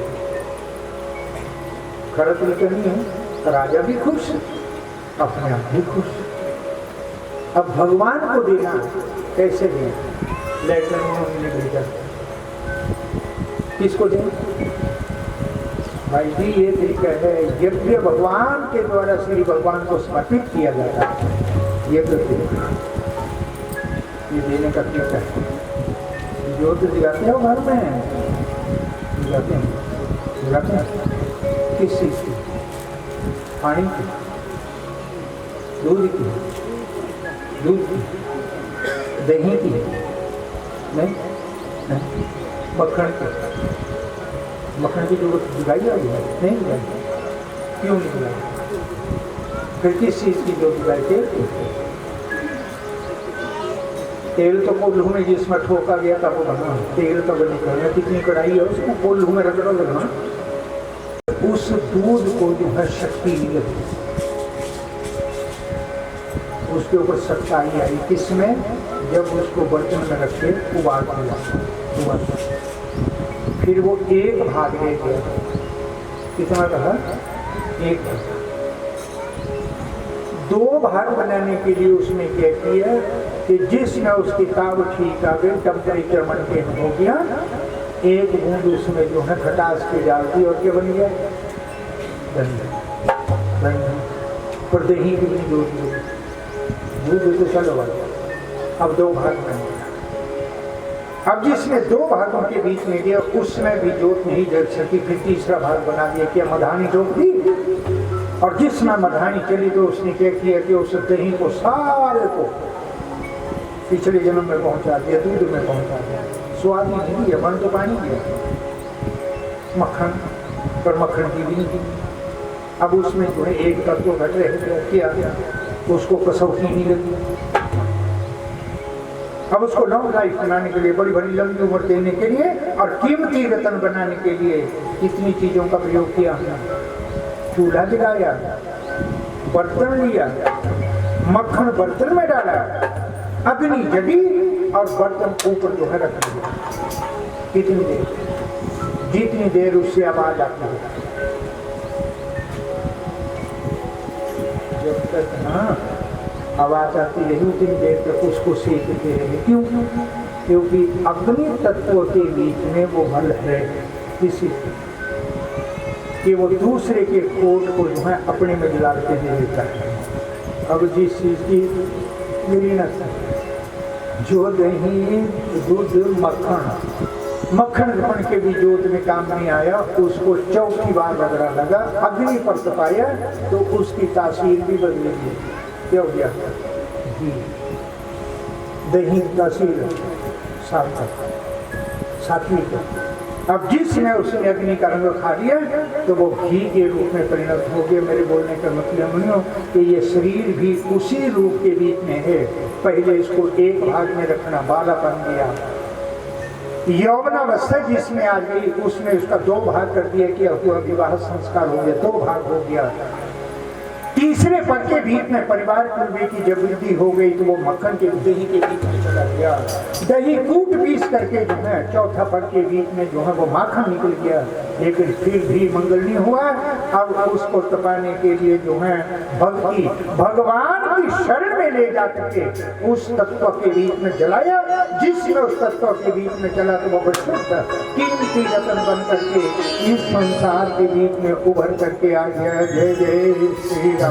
खर्च तो नहीं है, राजा भी खुश, अपने आप भी खुश। अब भगवान को देना कैसे देना? लेटर उन्होंने भेजा, किसको दें? भाई जी ये तरीका है, यज्ञ भगवान के द्वारा श्री भगवान को समर्पित किया जाता है, यज्ञ ये देने का तरीका है। ज्योत जगाते हो घर में, जगाते हैं, जगाते हैं किस चीज की? पानी की, दूध की, दूध की, दही की, नहीं नहीं, मक्खन की, मक्खन की जरूरत जगाई जाएगी? नहीं जगाई, क्यों नहीं जगाई? फिर किस चीज की जो जगाई? तेल की। तेल तो कोल्हू में जिसमें ठोका गया था वो बना, तेल तो बनी करना, कितनी कढ़ाई है उसको कोल्हू में रगड़ा लगना, उस दूध को जो है शक्ति लगी, उसके ऊपर सच्चाई आई, किसमें? जब उसको बर्तन में रखे उबाल दिया, फिर वो एक भाग ले गया, कितना रहा? एक भाग। 2 भाग बनाने के लिए उसमें क्या किया कि जिसमें उसकी ताव ठीक आ गई, टेम्परेचर मेंटेन हो गया, एक बूंद उसमें जो है खटास के डाल दी और क्या बन गया? दही। पर दही की भी दूध तो चलो भाई, अब 2 भाग बन गया। अब जिसमें 2 भागों के बीच में गया उसमें भी जोत नहीं जल सकी, फिर तीसरा भाग बना दिया, क्या मधानी जोत दी, और जिसमें मधानी चली तो उसने क्या किया कि उस दही को सारे को पिछले जन्म में पहुंचा दिया, दूध में पहुंचा दिया, स्वाद नहीं दिया, बन तो पानी दिया, मक्खन पर मक्खन की भी नहीं थी। अब उसमें जो है एक तत्व घट रहे किया, उसको कसौटी नहीं लगी। अब उसको लॉन्ग लाइफ बनाने के लिए, बड़ी बड़ी लंबी उम्र देने के लिए और कीमती रतन बनाने के लिए कितनी चीजों का प्रयोग किया? चूल्हा जलाया, बर्तन लिया, मक्खन बर्तन में डाला, अग्नि जगी और बर्तन ऊपर जो है रख दिया। कितनी देर? जितनी देर उससे आवाज आती है, जब तक हाँ आवाज आती रही उतनी देर तक उसको सेकते रहे। क्यों? क्योंकि अग्नि तत्व के बीच में वो बल है किसी कि वो दूसरे के कोट को जो है अपने में जला के दे देता है। अब जिस चीज की मेरी न जो दही दूध मक्खन बन के भी जोत में काम नहीं आया, उसको चौथी बार रगड़ा लगा, अग्नि पर तपाया तो उसकी तासीर भी बदलेगी। क्या हो गया? दही तासीर सार्थक, सात्विक। अब जिसने उसने अग्नि का रंग खा लिया तो वो घी के रूप में परिणत हो गया। मेरे बोलने का मतलब नहीं कि ये शरीर भी उसी रूप के बीच में है। पहले इसको एक भाग में रखना, बालापन दिया, यौवनावस्था जिसमें आ गई उसने उसका दो भाग कर दिया कि हुआ विवाह संस्कार हो गया, दो भाग हो गया। तीसरे पद के बीच में परिवार कुल की जब वृद्धि हो गई तो वो मक्खन के दही के बीच में चला गया। दही कूट पीस करके जो है चौथा पद के बीच में जो है वो माखन निकल गया, लेकिन फिर भी मंगल नहीं हुआ। अब उसको तपाने के लिए जो है भक्ति भगवान की शरण में ले जाकर के उस तत्व के बीच में जलाया। जिसने उस तत्व के बीच में चला तो वो शुद्ध कीमती रतन बन करके इस संसार के बीच में उभर करके आ गया। जय जय श्री राम।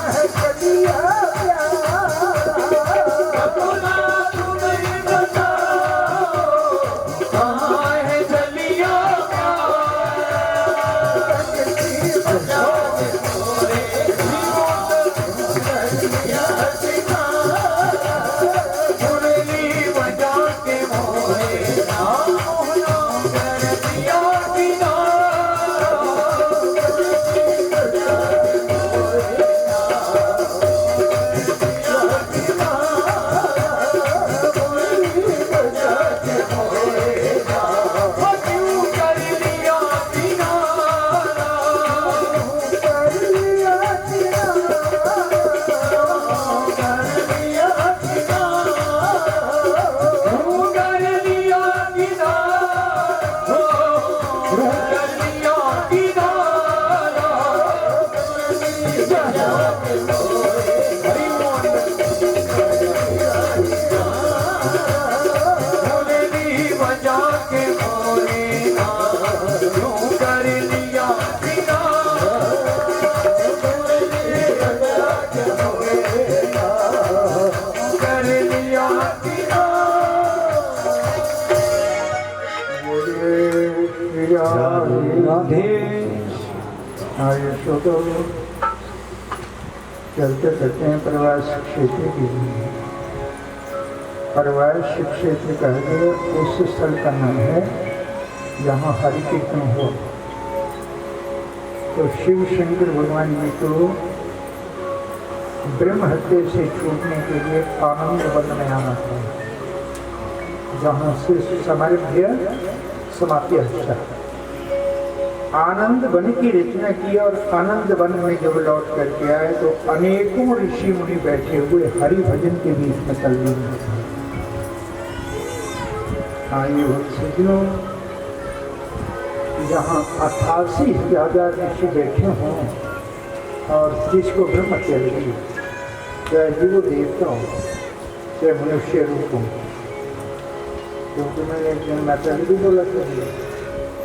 है कलिया तो चलते चलते हैं प्रवास क्षेत्र की। प्रवास क्षेत्र कहते उस स्थल का नाम है जहाँ हरि कीर्तन हो। तो शिव शंकर भगवान जी को ब्रह्म हत्या से छूटने के लिए आनंद वन में आना था, जहाँ से समारभ्य समाप्ति अच्छा। आनंद वन की रचना की और आनंद वन में जब लौट करके आए तो अनेकों ऋषि मुनि बैठे हुए हरि भजन के बीच में तल्लीन थे। आइए सज्जनों, जहाँ 88,000 ऋषि बैठे हों और जिसको ब्रह्म हत्या लगी, चाहे जीव देवता हो चाहे मनुष्य रूप हो, क्योंकि मैंने एक दिन माता भी बोला था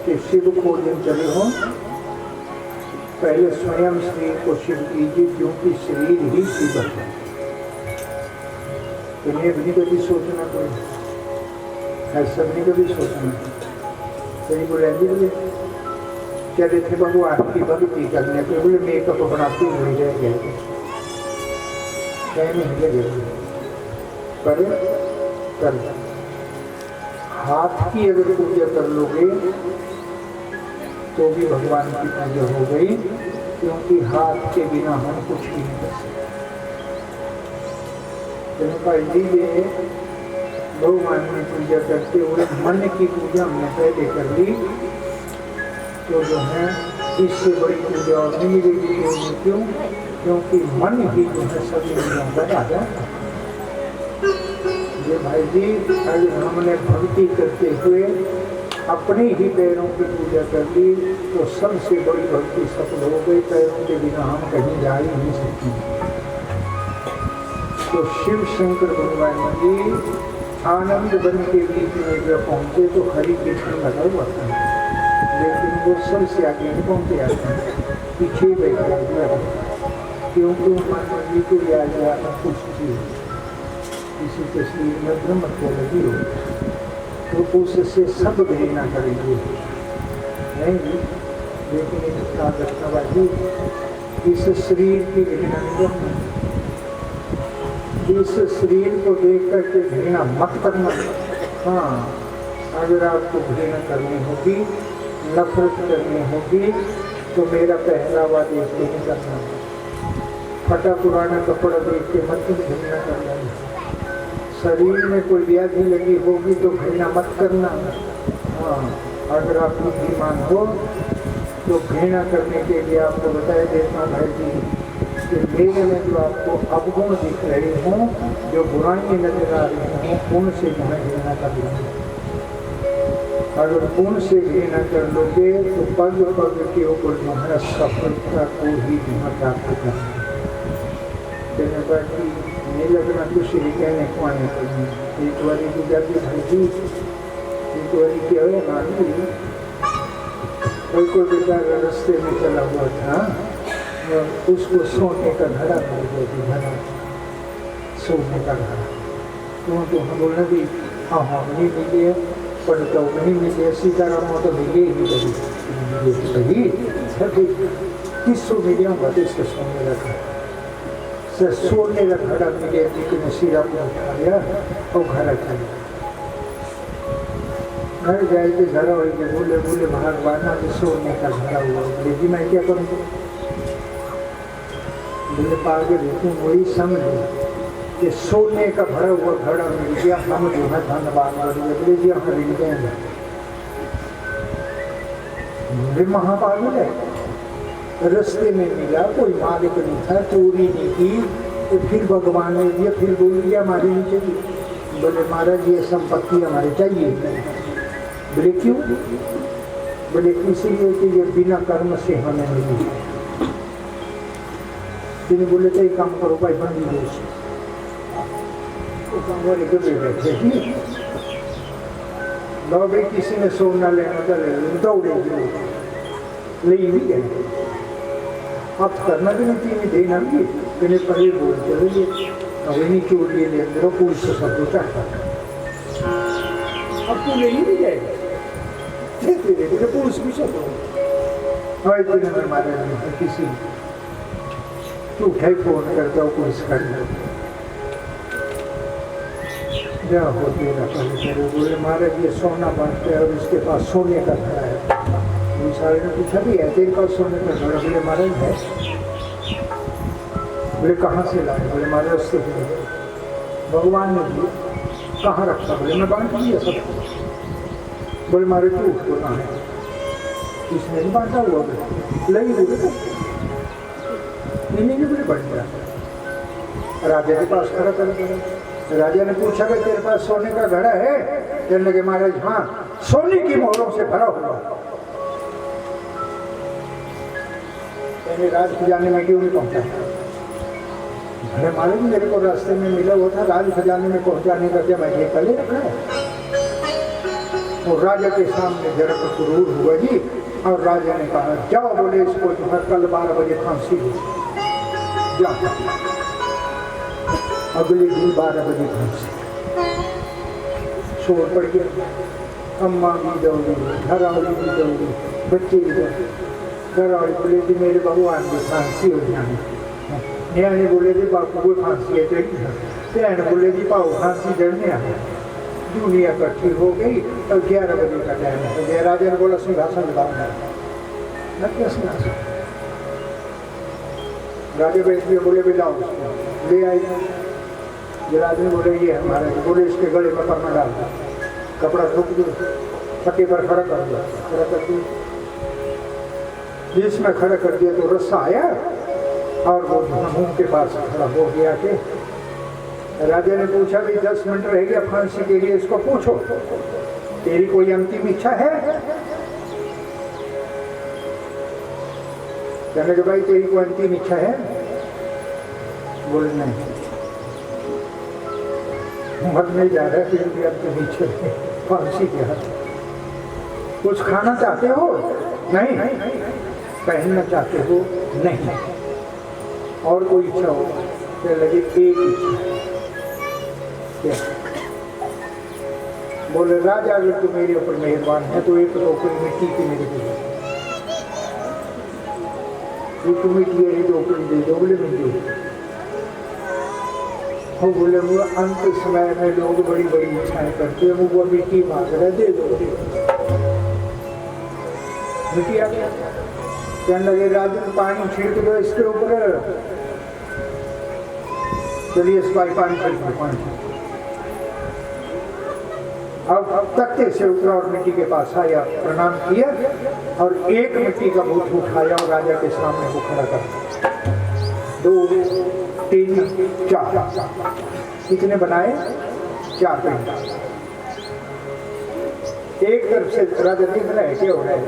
कि शिव खोजन चले हो, पहले स्वयं शरीर को शिव कीजिए, क्योंकि शरीर ही शिव है। तुम्हें भी कभी सोचना पड़े, ऐसा नहीं कभी सोचना। सही बोले चले थे भगवान की भक्ति करने के बोले मेकअप बनाते हुए रह गए, कहने लगे पर कर हाथ की अगर पूजा कर लोगे तो भी भगवान की पूजा हो गई, क्योंकि हाथ के बिना हम कुछ भी नहीं कर सकते। भगवान की पूजा करते हुए मन की पूजा हमने पहले कर ली, तो जो है इससे बड़ी पूजा और नहीं मिलेगी। क्यों? क्योंकि मन ही जो है सभी इंद्रियों का राजा। ये भाई जी, अगर हमने भक्ति करते हुए अपने ही पैरों की पूजा कर ली तो सबसे बड़ी भक्ति सफल हो गई। पैरों के बिना हम कहीं जा ही नहीं सकते। तो शिव शंकर भगवान जी आनंद वन के बीच में जब पहुँचे तो हरि कीर्तन लगा हुआ था, लेकिन वो सबसे आगे नहीं पहुँचे, आते पीछे बैठे, क्योंकि हनुमान जी को याद आया कुछ चीज इसी तस्वीर में ब्रह्म हत्या लगी हो, तो उससे सब घृणा करेंगे नहीं। लेकिन इस शरीर की घृणा नहीं, इस शरीर को देख करके घृणा मत करना। हाँ, अगर आपको घृणा करनी होगी, नफरत करनी होगी, तो मेरा पहनावा देख के नहीं करना। फटा पुराना कपड़ा देख के मत घृणा करना। शरीर में कोई व्याधि लगी होगी तो घृणा मत करना। हाँ, अगर आप बुद्धिमान हो तो घृणा करने के लिए आपको बताया देता भाई जी कि मेरे में जो आपको अवगुण दिख रहे हों, जो बुराइयाँ नजर आ रही हों, उनसे जो है घृणा कर लो। अगर उनसे घृणा कर लोगे तो पग पग के ऊपर जो है सफलता को ही जो है प्राप्त करना। नहीं लगना कुछ कहने को आने पड़े। एक बारी की जाती भाई जी, एक बारी क्या है मालूम, कोई बेचारा रास्ते में चला हुआ था, और उसको सोने का घड़ा मिल गया, घड़ा सोने का घड़ा। तो हम बोलना भी हाँ हाँ नहीं मिली है, पर तो नहीं मिली है, सीताराम तो मिली ही नहीं कभी सभी 300 मिलियन घटे से सोने का घड़ा, सोने का घड़ा मिले, लेकिन सीरा को उठा लिया और घर चले। घर जाए के घर हो गए, बोले बोले भगवाना जो सोने का घड़ा हुआ, बोले जी मैं क्या करूँ, बोले पागे देखूँ वही समझो कि सोने का भरा हुआ घड़ा मिल गया, हम जो है धन्यवाद बोले जी हम मिल गए। बोले महापागल है, रास्ते में मिला, कोई मालिक नहीं था, चोरी नहीं की, तो फिर भगवान ने दिया, फिर बोल दिया हमारे नहीं चाहिए। बोले महाराज ये संपत्ति हमारे चाहिए। बोले क्यों, बोले इसलिए कि ये बिना कर्म से हमें मिली। फिर बोले तो एक काम करो भाई, बंदी हो तो काम वाले के बैठे ही भाई किसी ने सोना लेना चले दौड़ेगी, ले भी गए। अब करना भी नहीं चाहिए, देना भी पहले पहले बोल चले अब नहीं चोर लिए ले अंदर पुलिस से सब कुछ अब तो ले ही नहीं जाएगा, पुलिस भी सब मारे किसी झूठा ही फोन करता हो पुलिस कर क्या होती है। बोले महाराज ये सोना बांटते हैं और इसके पास सोने का घड़ा है। सारे ने पूछा भी है तेरे पास सोने का घड़ा? बोले महाराज है। बोले कहाँ से लाए? बोले महाराज उससे भगवान ने दिया। कहाँ रखा? बोले मैं बांट दिया सब। बोले महाराज तू उसको कहाँ है? इसने नहीं बांटा हुआ, लगी बोले नहीं बोले बढ़ गया। राजा के पास खड़ा कर, राजा ने पूछा कि तेरे पास सोने का घड़ा है? कहने लगे महाराज हाँ, सोने की मोहरों से भरा हुआ। राज खजाने में क्यों नहीं पहुंचा? अरे महाराज मेरे को रास्ते में मिला हुआ था, राज खजाने में पहुंचाने का क्या मैं ये कल रखा है? और राजा के सामने जरा क्रूर हुआ जी, और राजा ने कहा जाओ, बोले इसको जो है कल 12 बजे फांसी हो जा। अगले दिन 12 बजे फांसी। शोर पड़ गया, अम्मा भी दौड़ी, घर वाली भी दौड़ी, बच्चे भी दौड़े। घर वाले बोले जी मेरे भगवान की फांसी हो जाए। न्याय बोले जी बापू को फांसी है चढ़ी। भैन बोले जी पाओ फांसी चढ़ने आए। दुनिया इकट्ठी हो गई और 11 बजे का टाइम हो गया। राजा ने बोला सिंहासन लगाऊंगा, क्या सिंहासन? राजा बैठ गए, बोले लाओ उसको, ले आई। राजा ने बोले ये हमारा, बोले इसके गले में परमा डाल दो, कपड़ा ठोक दो, फटे पर खड़ा कर दो, खड़ा कर दो। इसमें खड़ा कर दिया तो रस्सा आया और वो मुंह के पास खड़ा हो गया के राजा ने पूछा भी 10 मिनट रह गया फांसी के लिए, इसको पूछो तेरी कोई अंतिम इच्छा है? कहने के भाई तेरी कोई अंतिम इच्छा है? बोले नहीं, मर नहीं जा रहा फिर भी अंतिम इच्छा है फांसी के हाथ। कुछ खाना चाहते हो? नहीं। पहनना चाहते हो? नहीं। और कोई इच्छा हो? तो लगे एक इच्छा। बोले राजा अगर तू मेरे ऊपर मेहरबान है तो एक टोकरी मिट्टी की मेरे को एक मिट्टी वाली टोकरी दे दो। बोले मिल दो। वो बोले वो अंत समय में लोग बड़ी बड़ी इच्छाएं करते हैं, वो मिट्टी मांग रहे, दे दो। मिट्टी आ गया। कहने लगे राजा पानी छिड़क दो इसके ऊपर। चलिए इस पानी छिड़क दो, पानी। अब तख्ते से उतरा और मिट्टी के पास आया, प्रणाम किया और एक मिट्टी का बूथ उठाया और राजा के सामने वो खड़ा कर। 2 3 4 कितने बनाए? 4 पेड़। एक तरफ से राजा देख रहा है क्या हो रहा है,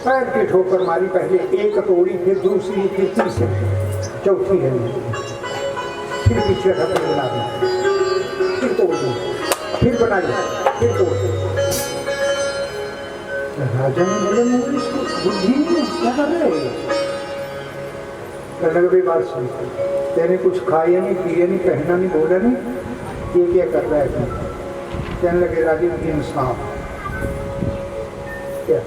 पैर की ठोकर मारी, पहले एक तोड़ी, फिर दूसरी, फिर तीसरी, चौथी है, फिर पीछे खबर बना दी, फिर तोड़ दी, फिर बनाई, फिर तोड़ दी। राजा ने बोले मुझे इसको बुद्धि नहीं है, क्या कर रहे हैं? कहने लगे बात सुन, तेने कुछ खाया नहीं, पिया नहीं, पहना नहीं, बोला नहीं, ये क्या कर रहा है तुम? कहने लगे राजा इंसाफ, क्या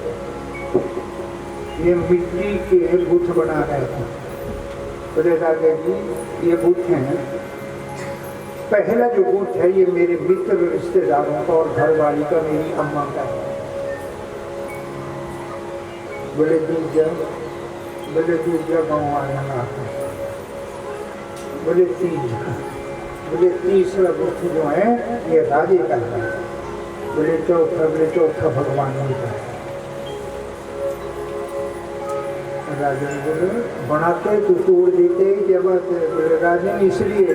ये मिट्टी के बुत बना रहे थे। बोले राजा जी ये बुत हैं, पहला जो बुत है ये मेरे मित्र रिश्तेदारों का और घरवाली का, मेरी अम्मा का है। बोले दूसरा, बोले दूसरा गाँव आना, बोले तीसरा बुत जो है ये राजे का है। बोले चौथा भगवान का है। राजा ने बोले बनाते तो तोड़ देते क्या बात है? बोले राजा इसलिए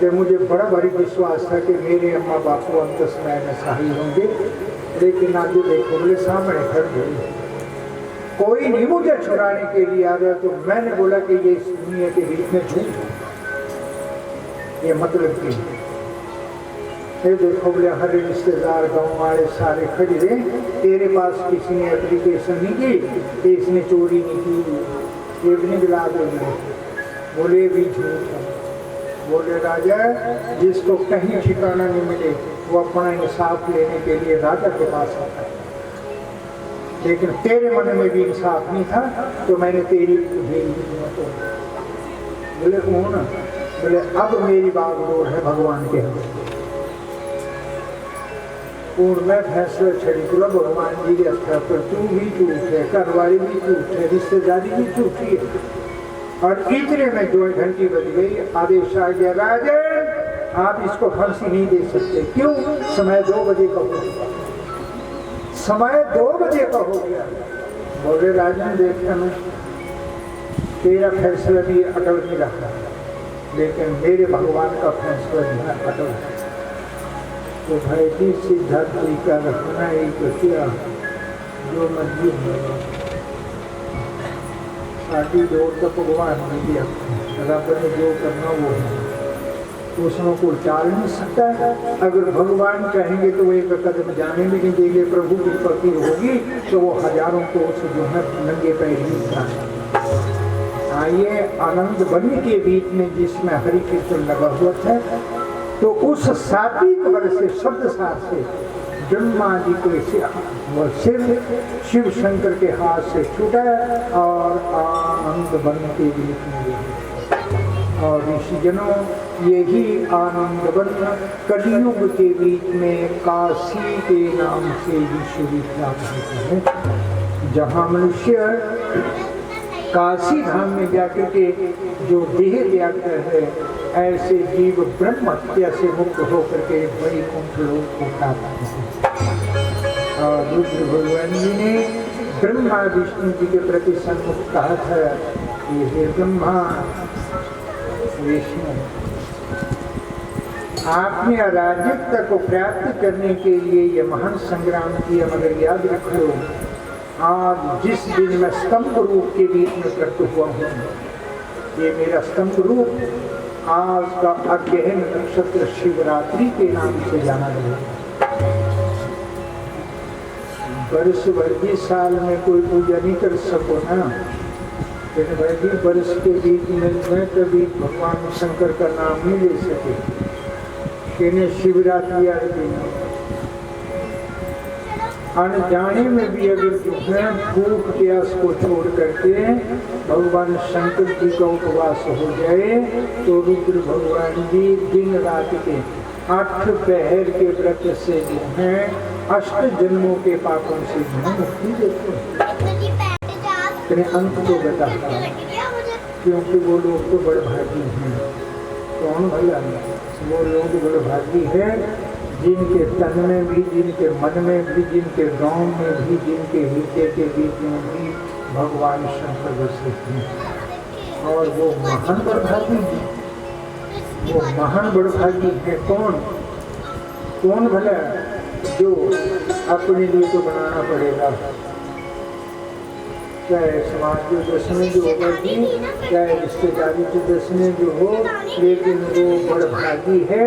कि मुझे बड़ा भारी विश्वास था कि मेरे अम्मा बापू अंत समय में शाही होंगे, लेकिन आज देखो बोले सामने खड़ गई, कोई नहीं मुझे छुड़ाने के लिए आ रहा। तो मैंने बोला कि ये इस दुनिया के बीच में झूठ है, ये मतलब की ये देखो बोले हर रिश्तेदार गाँव वाले सारे खड़े रहे, तेरे पास किसी ने एप्लीकेशन नहीं की कि इसने चोरी नहीं की, ये भी नहीं दिला देंगे। बोले भी झूठ है। बोले राजा जिसको कहीं ठिकाना नहीं मिले वो अपना इंसाफ लेने के लिए राजा के पास आता है, लेकिन तेरे मन में भी इंसाफ नहीं था तो मैंने तेरी भेज दी। बोले कौन? बोले अब मेरी बागडोर है भगवान के हाथ और मैं फैसला छड़ी पूरा भगवान जी के स्तर पर, तू भी झूठ है, घरवाली भी झूठ है, रिश्तेदारी भी झूठी है। और इतने में जो घंटी बज गई, आदेश आ गया राजा आप इसको फांसी नहीं दे सकते। क्यों? समय 2 बजे का हो गया, समय 2 बजे का हो गया। बोले राजा देखा मैं तेरा फैसला भी अटल नहीं रखा, लेकिन मेरे भगवान का फैसला जो है अटल है। तो भाई जी सीधा तरीका रखना ही तो क्या, जो मर्जी हो साड़ी दौड़ तो भगवान ने दिया, रब ने जो करना वो है, उसमें कोई टाल नहीं सकता है। अगर भगवान चाहेंगे तो वो एक कदम जाने भी नहीं देंगे, प्रभु की फकीर होगी तो वो हजारों को जो है नंगे पैर ही उठाएंगे। आइए आनंद वन के बीच में जिसमें हरि कीर्तन लगा हुआ था, तो उस सात्विक वर्ष से शब्द सार से ब्रह्मा जी को सिर शिव शंकर के हाथ से छूटा और आनंद वन के बीच में। और ऋषिजनों यही आनंद वन कलियुग के बीच में काशी के नाम से विश्वविख्यात होता है, जहाँ मनुष्य काशी धाम में जाकर के जो देह त्याग है, ऐसे जीव ब्रह्म हत्या से मुक्त होकर के वैकुंठ लोक को प्राप्त है। और रुद्र भगवान जी ने ब्रह्मा विष्णु जी के प्रति सन्मुख कहा था, ये ब्रह्मा विष्णु आपने अराजकता को प्राप्त करने के लिए ये महान संग्राम किया, मगर याद रख लो आज जिस दिन मैं स्तंभ रूप के बीच में प्रकट हुआ हूँ, ये मेरा स्तंभ रूप आज का अगहन नक्षत्र शिवरात्रि के नाम से जाना गया। वर्ष भर भी साल में कोई पूजा नहीं कर सको ना, लेकिन भाई भी वर्ष के बीच में कभी भगवान शंकर का नाम नहीं ले सके, कहने शिवरात्रि आदि अनजाने में भी अगर जो है भूख प्यास को छोड़ करके भगवान शंकर जी का उपवास हो जाए तो रुद्र भगवान जी दिन रात के 8 पहर के व्रत से जो है 8 जन्मों के पापों से मुक्ति देते हैं। अंत को बताता है क्योंकि वो लोग तो बड़े भागी हैं। कौन भला? वो लोग बड़े भागी हैं जिनके तन में भी, जिनके मन में भी, जिनके गांव में भी, जिनके हृदय के बीच में भी भगवान शंकर बसे हैं। और वो महान बड़भागी हैं, वो महान बड़भागी है। कौन भला? जो अपने लिए तो बनाना पड़ेगा, चाहे समाज के दर्शन जो होगा जी, चाहे रिश्तेदारी के दर्शन जो हो, लेकिन वो बड़भागी है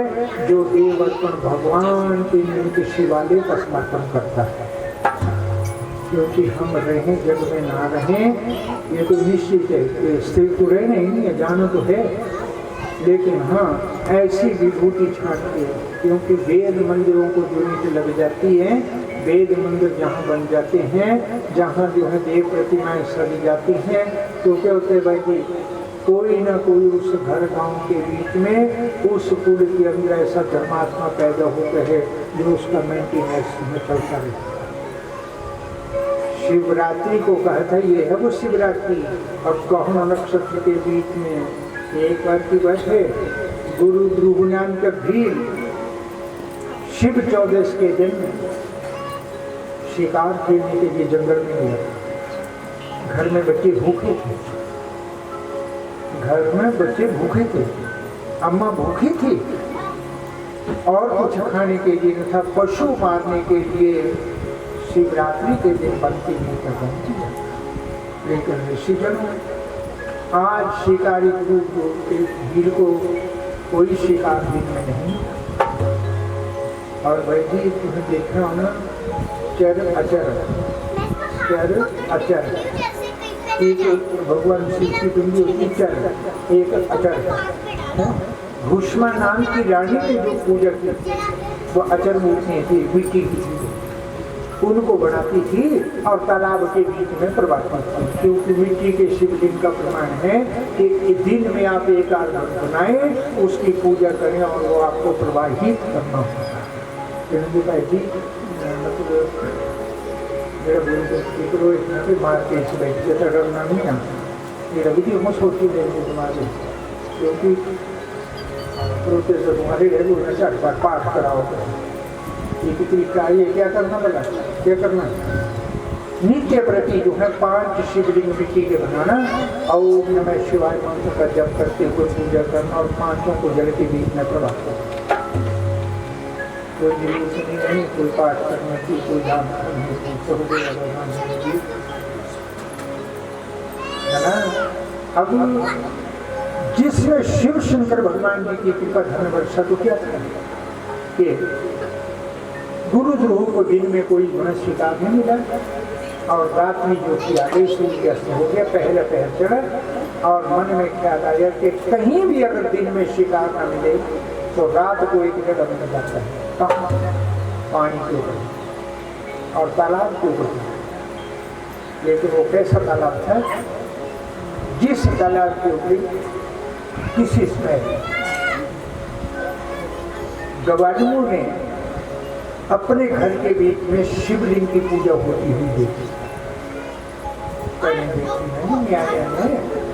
जो देव अर्पण भगवान के निमित्त शिवालय का समर्पण करता है। क्योंकि हम रहें जग में ना रहें ये तो निश्चित है, ये स्थिर तो रहना ही नहीं है, जाना तो है, लेकिन हाँ ऐसी विभूति छाटती है, क्योंकि वेद मंदिरों को जो नीचे लग जाती है, वेद मंदिर जहाँ बन जाते हैं, जहाँ जो है देव प्रतिमाएं सज जाती हैं, तो क्या होते हैं भाई कि कोई ना कोई उस घर गांव के बीच में उस कुल के अंदर ऐसा धर्मात्मा पैदा होता है जो उसका मेंटेनेंस में चलता रहता है। शिवरात्रि को कहता है ये है वो शिवरात्रि। अब गौण नक्षत्र के बीच में एक बार की बात है, गुरु ध्रुवनान का भीड़ शिव 14 के दिन शिकार खेलने के लिए जंगल में गया। घर में बच्चे भूखे थे, घर में बच्चे भूखे थे, अम्मा भूखी थी और कुछ खाने के लिए न था, पशु मारने के लिए शिवरात्रि के दिन बनती नहीं था बनती है। लेकिन ऋषिजनों आज शिकारी रूप के भीड़ को कोई शिकार दिन में नहीं। और भाई जी तुम्हें देखना हो ना, चर अचर, चर अचर, एक भगवान शिव की टुंडी होती चर, एक अचर। भूष्मा नाम की रानी की जो पूजा की वो अचर मूर्तियाँ थी, मिट्टी की थी, उनको बनाती थी और तालाब के बीच में प्रवाहित थी, क्योंकि मिट्टी के शिवलिंग का प्रमाण है कि दिन में आप एक आधार बनाएं, उसकी पूजा करें और वो आपको प्रवाहित करना होगा। जी मतलब मेरा बोलते मार के इस बैठ जैसा करना नहीं आता, ये रवि जी मस्त होती रहेगी तुम्हारे, क्योंकि प्रोफेसर तुम्हारे रहेगी उन्हें 60 बार पाठ कराओगे। ये कितनी चाहिए, क्या करना लगा, क्या करना नित्य प्रति जो है 5 शिवलिंग मिट्टी के बनाना, ओम नमः शिवाय मंत्र का जप करते हुए पूजा करना और 5 को जल के बीच में प्रवाह करना। कोई जरूरत नहीं, कोई पाठ करने की, कोई दान करने की, सब है ना। अब जिसमें शिव शंकर भगवान जी की कृपा धन वर्षा तो क्या था कि गुरु ध्रुव को दिन में कोई मनुष्य शिकार नहीं मिला और रात में जो कि आगे सूर्य अस्त हो गया, पहले पहर चढ़ा और मन में ख्याल आया कि कहीं भी अगर दिन में शिकार न मिले तो रात को एक जगह मिल जाता है, कहाँ, पानी के ऊपर और तालाब के ऊपर। लेकिन वो कैसा तालाब था, जिस तालाब के ऊपर किसी समय गवाडू ने अपने घर के बीच में शिवलिंग की पूजा होती हुई देखी,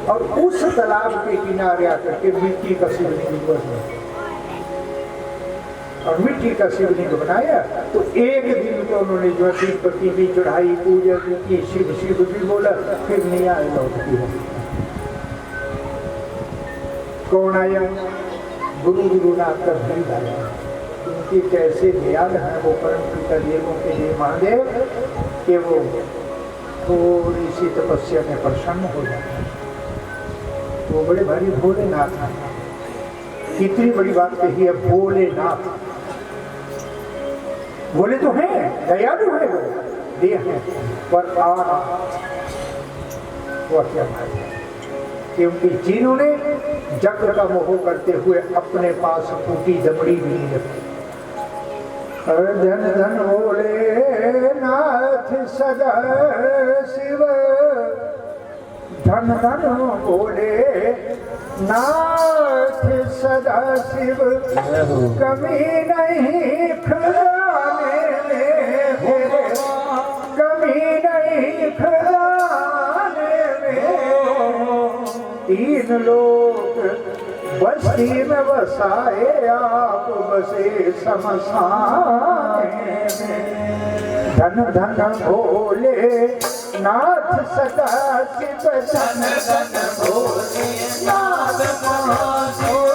और उस तालाब के किनारे आकर के मिट्टी का शिवलिंग बना और मिट्टी का शिवलिंग बनाया। तो एक दिन तो उन्होंने जो तिरुपति भी चढ़ाई, पूजा की, शिव शिव भी बोला, फिर नहीं आए लौट की। कौन आया, गुरुनाथ का भीड़ आया, क्योंकि कैसे दयाल है वो परम पिता देवों के लिए महादेव कि वो थोड़ी सी तपस्या में प्रसन्न हो जाता है। वो बड़े भारी भोलेनाथ है, कितनी बड़ी बात कही है, भोलेनाथ। भोले तो है, दयालु है, वो देह है, पर वो क्या भाई, क्योंकि जिन्होंने जग का मोह करते हुए अपने पास फूटी दमड़ी भी नहीं रखी। धन धन भोले नाथ सदा शिव, धन धन भोले नाथ सदा शिव, कमी नहीं खजाने में, कमी नहीं खजाने में, 3 लोग बस्ती में बसाए आप बसे शमशान में। धन धन भोले नाथ सदा शिव, धन धन भोले नाथ महादेव,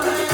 है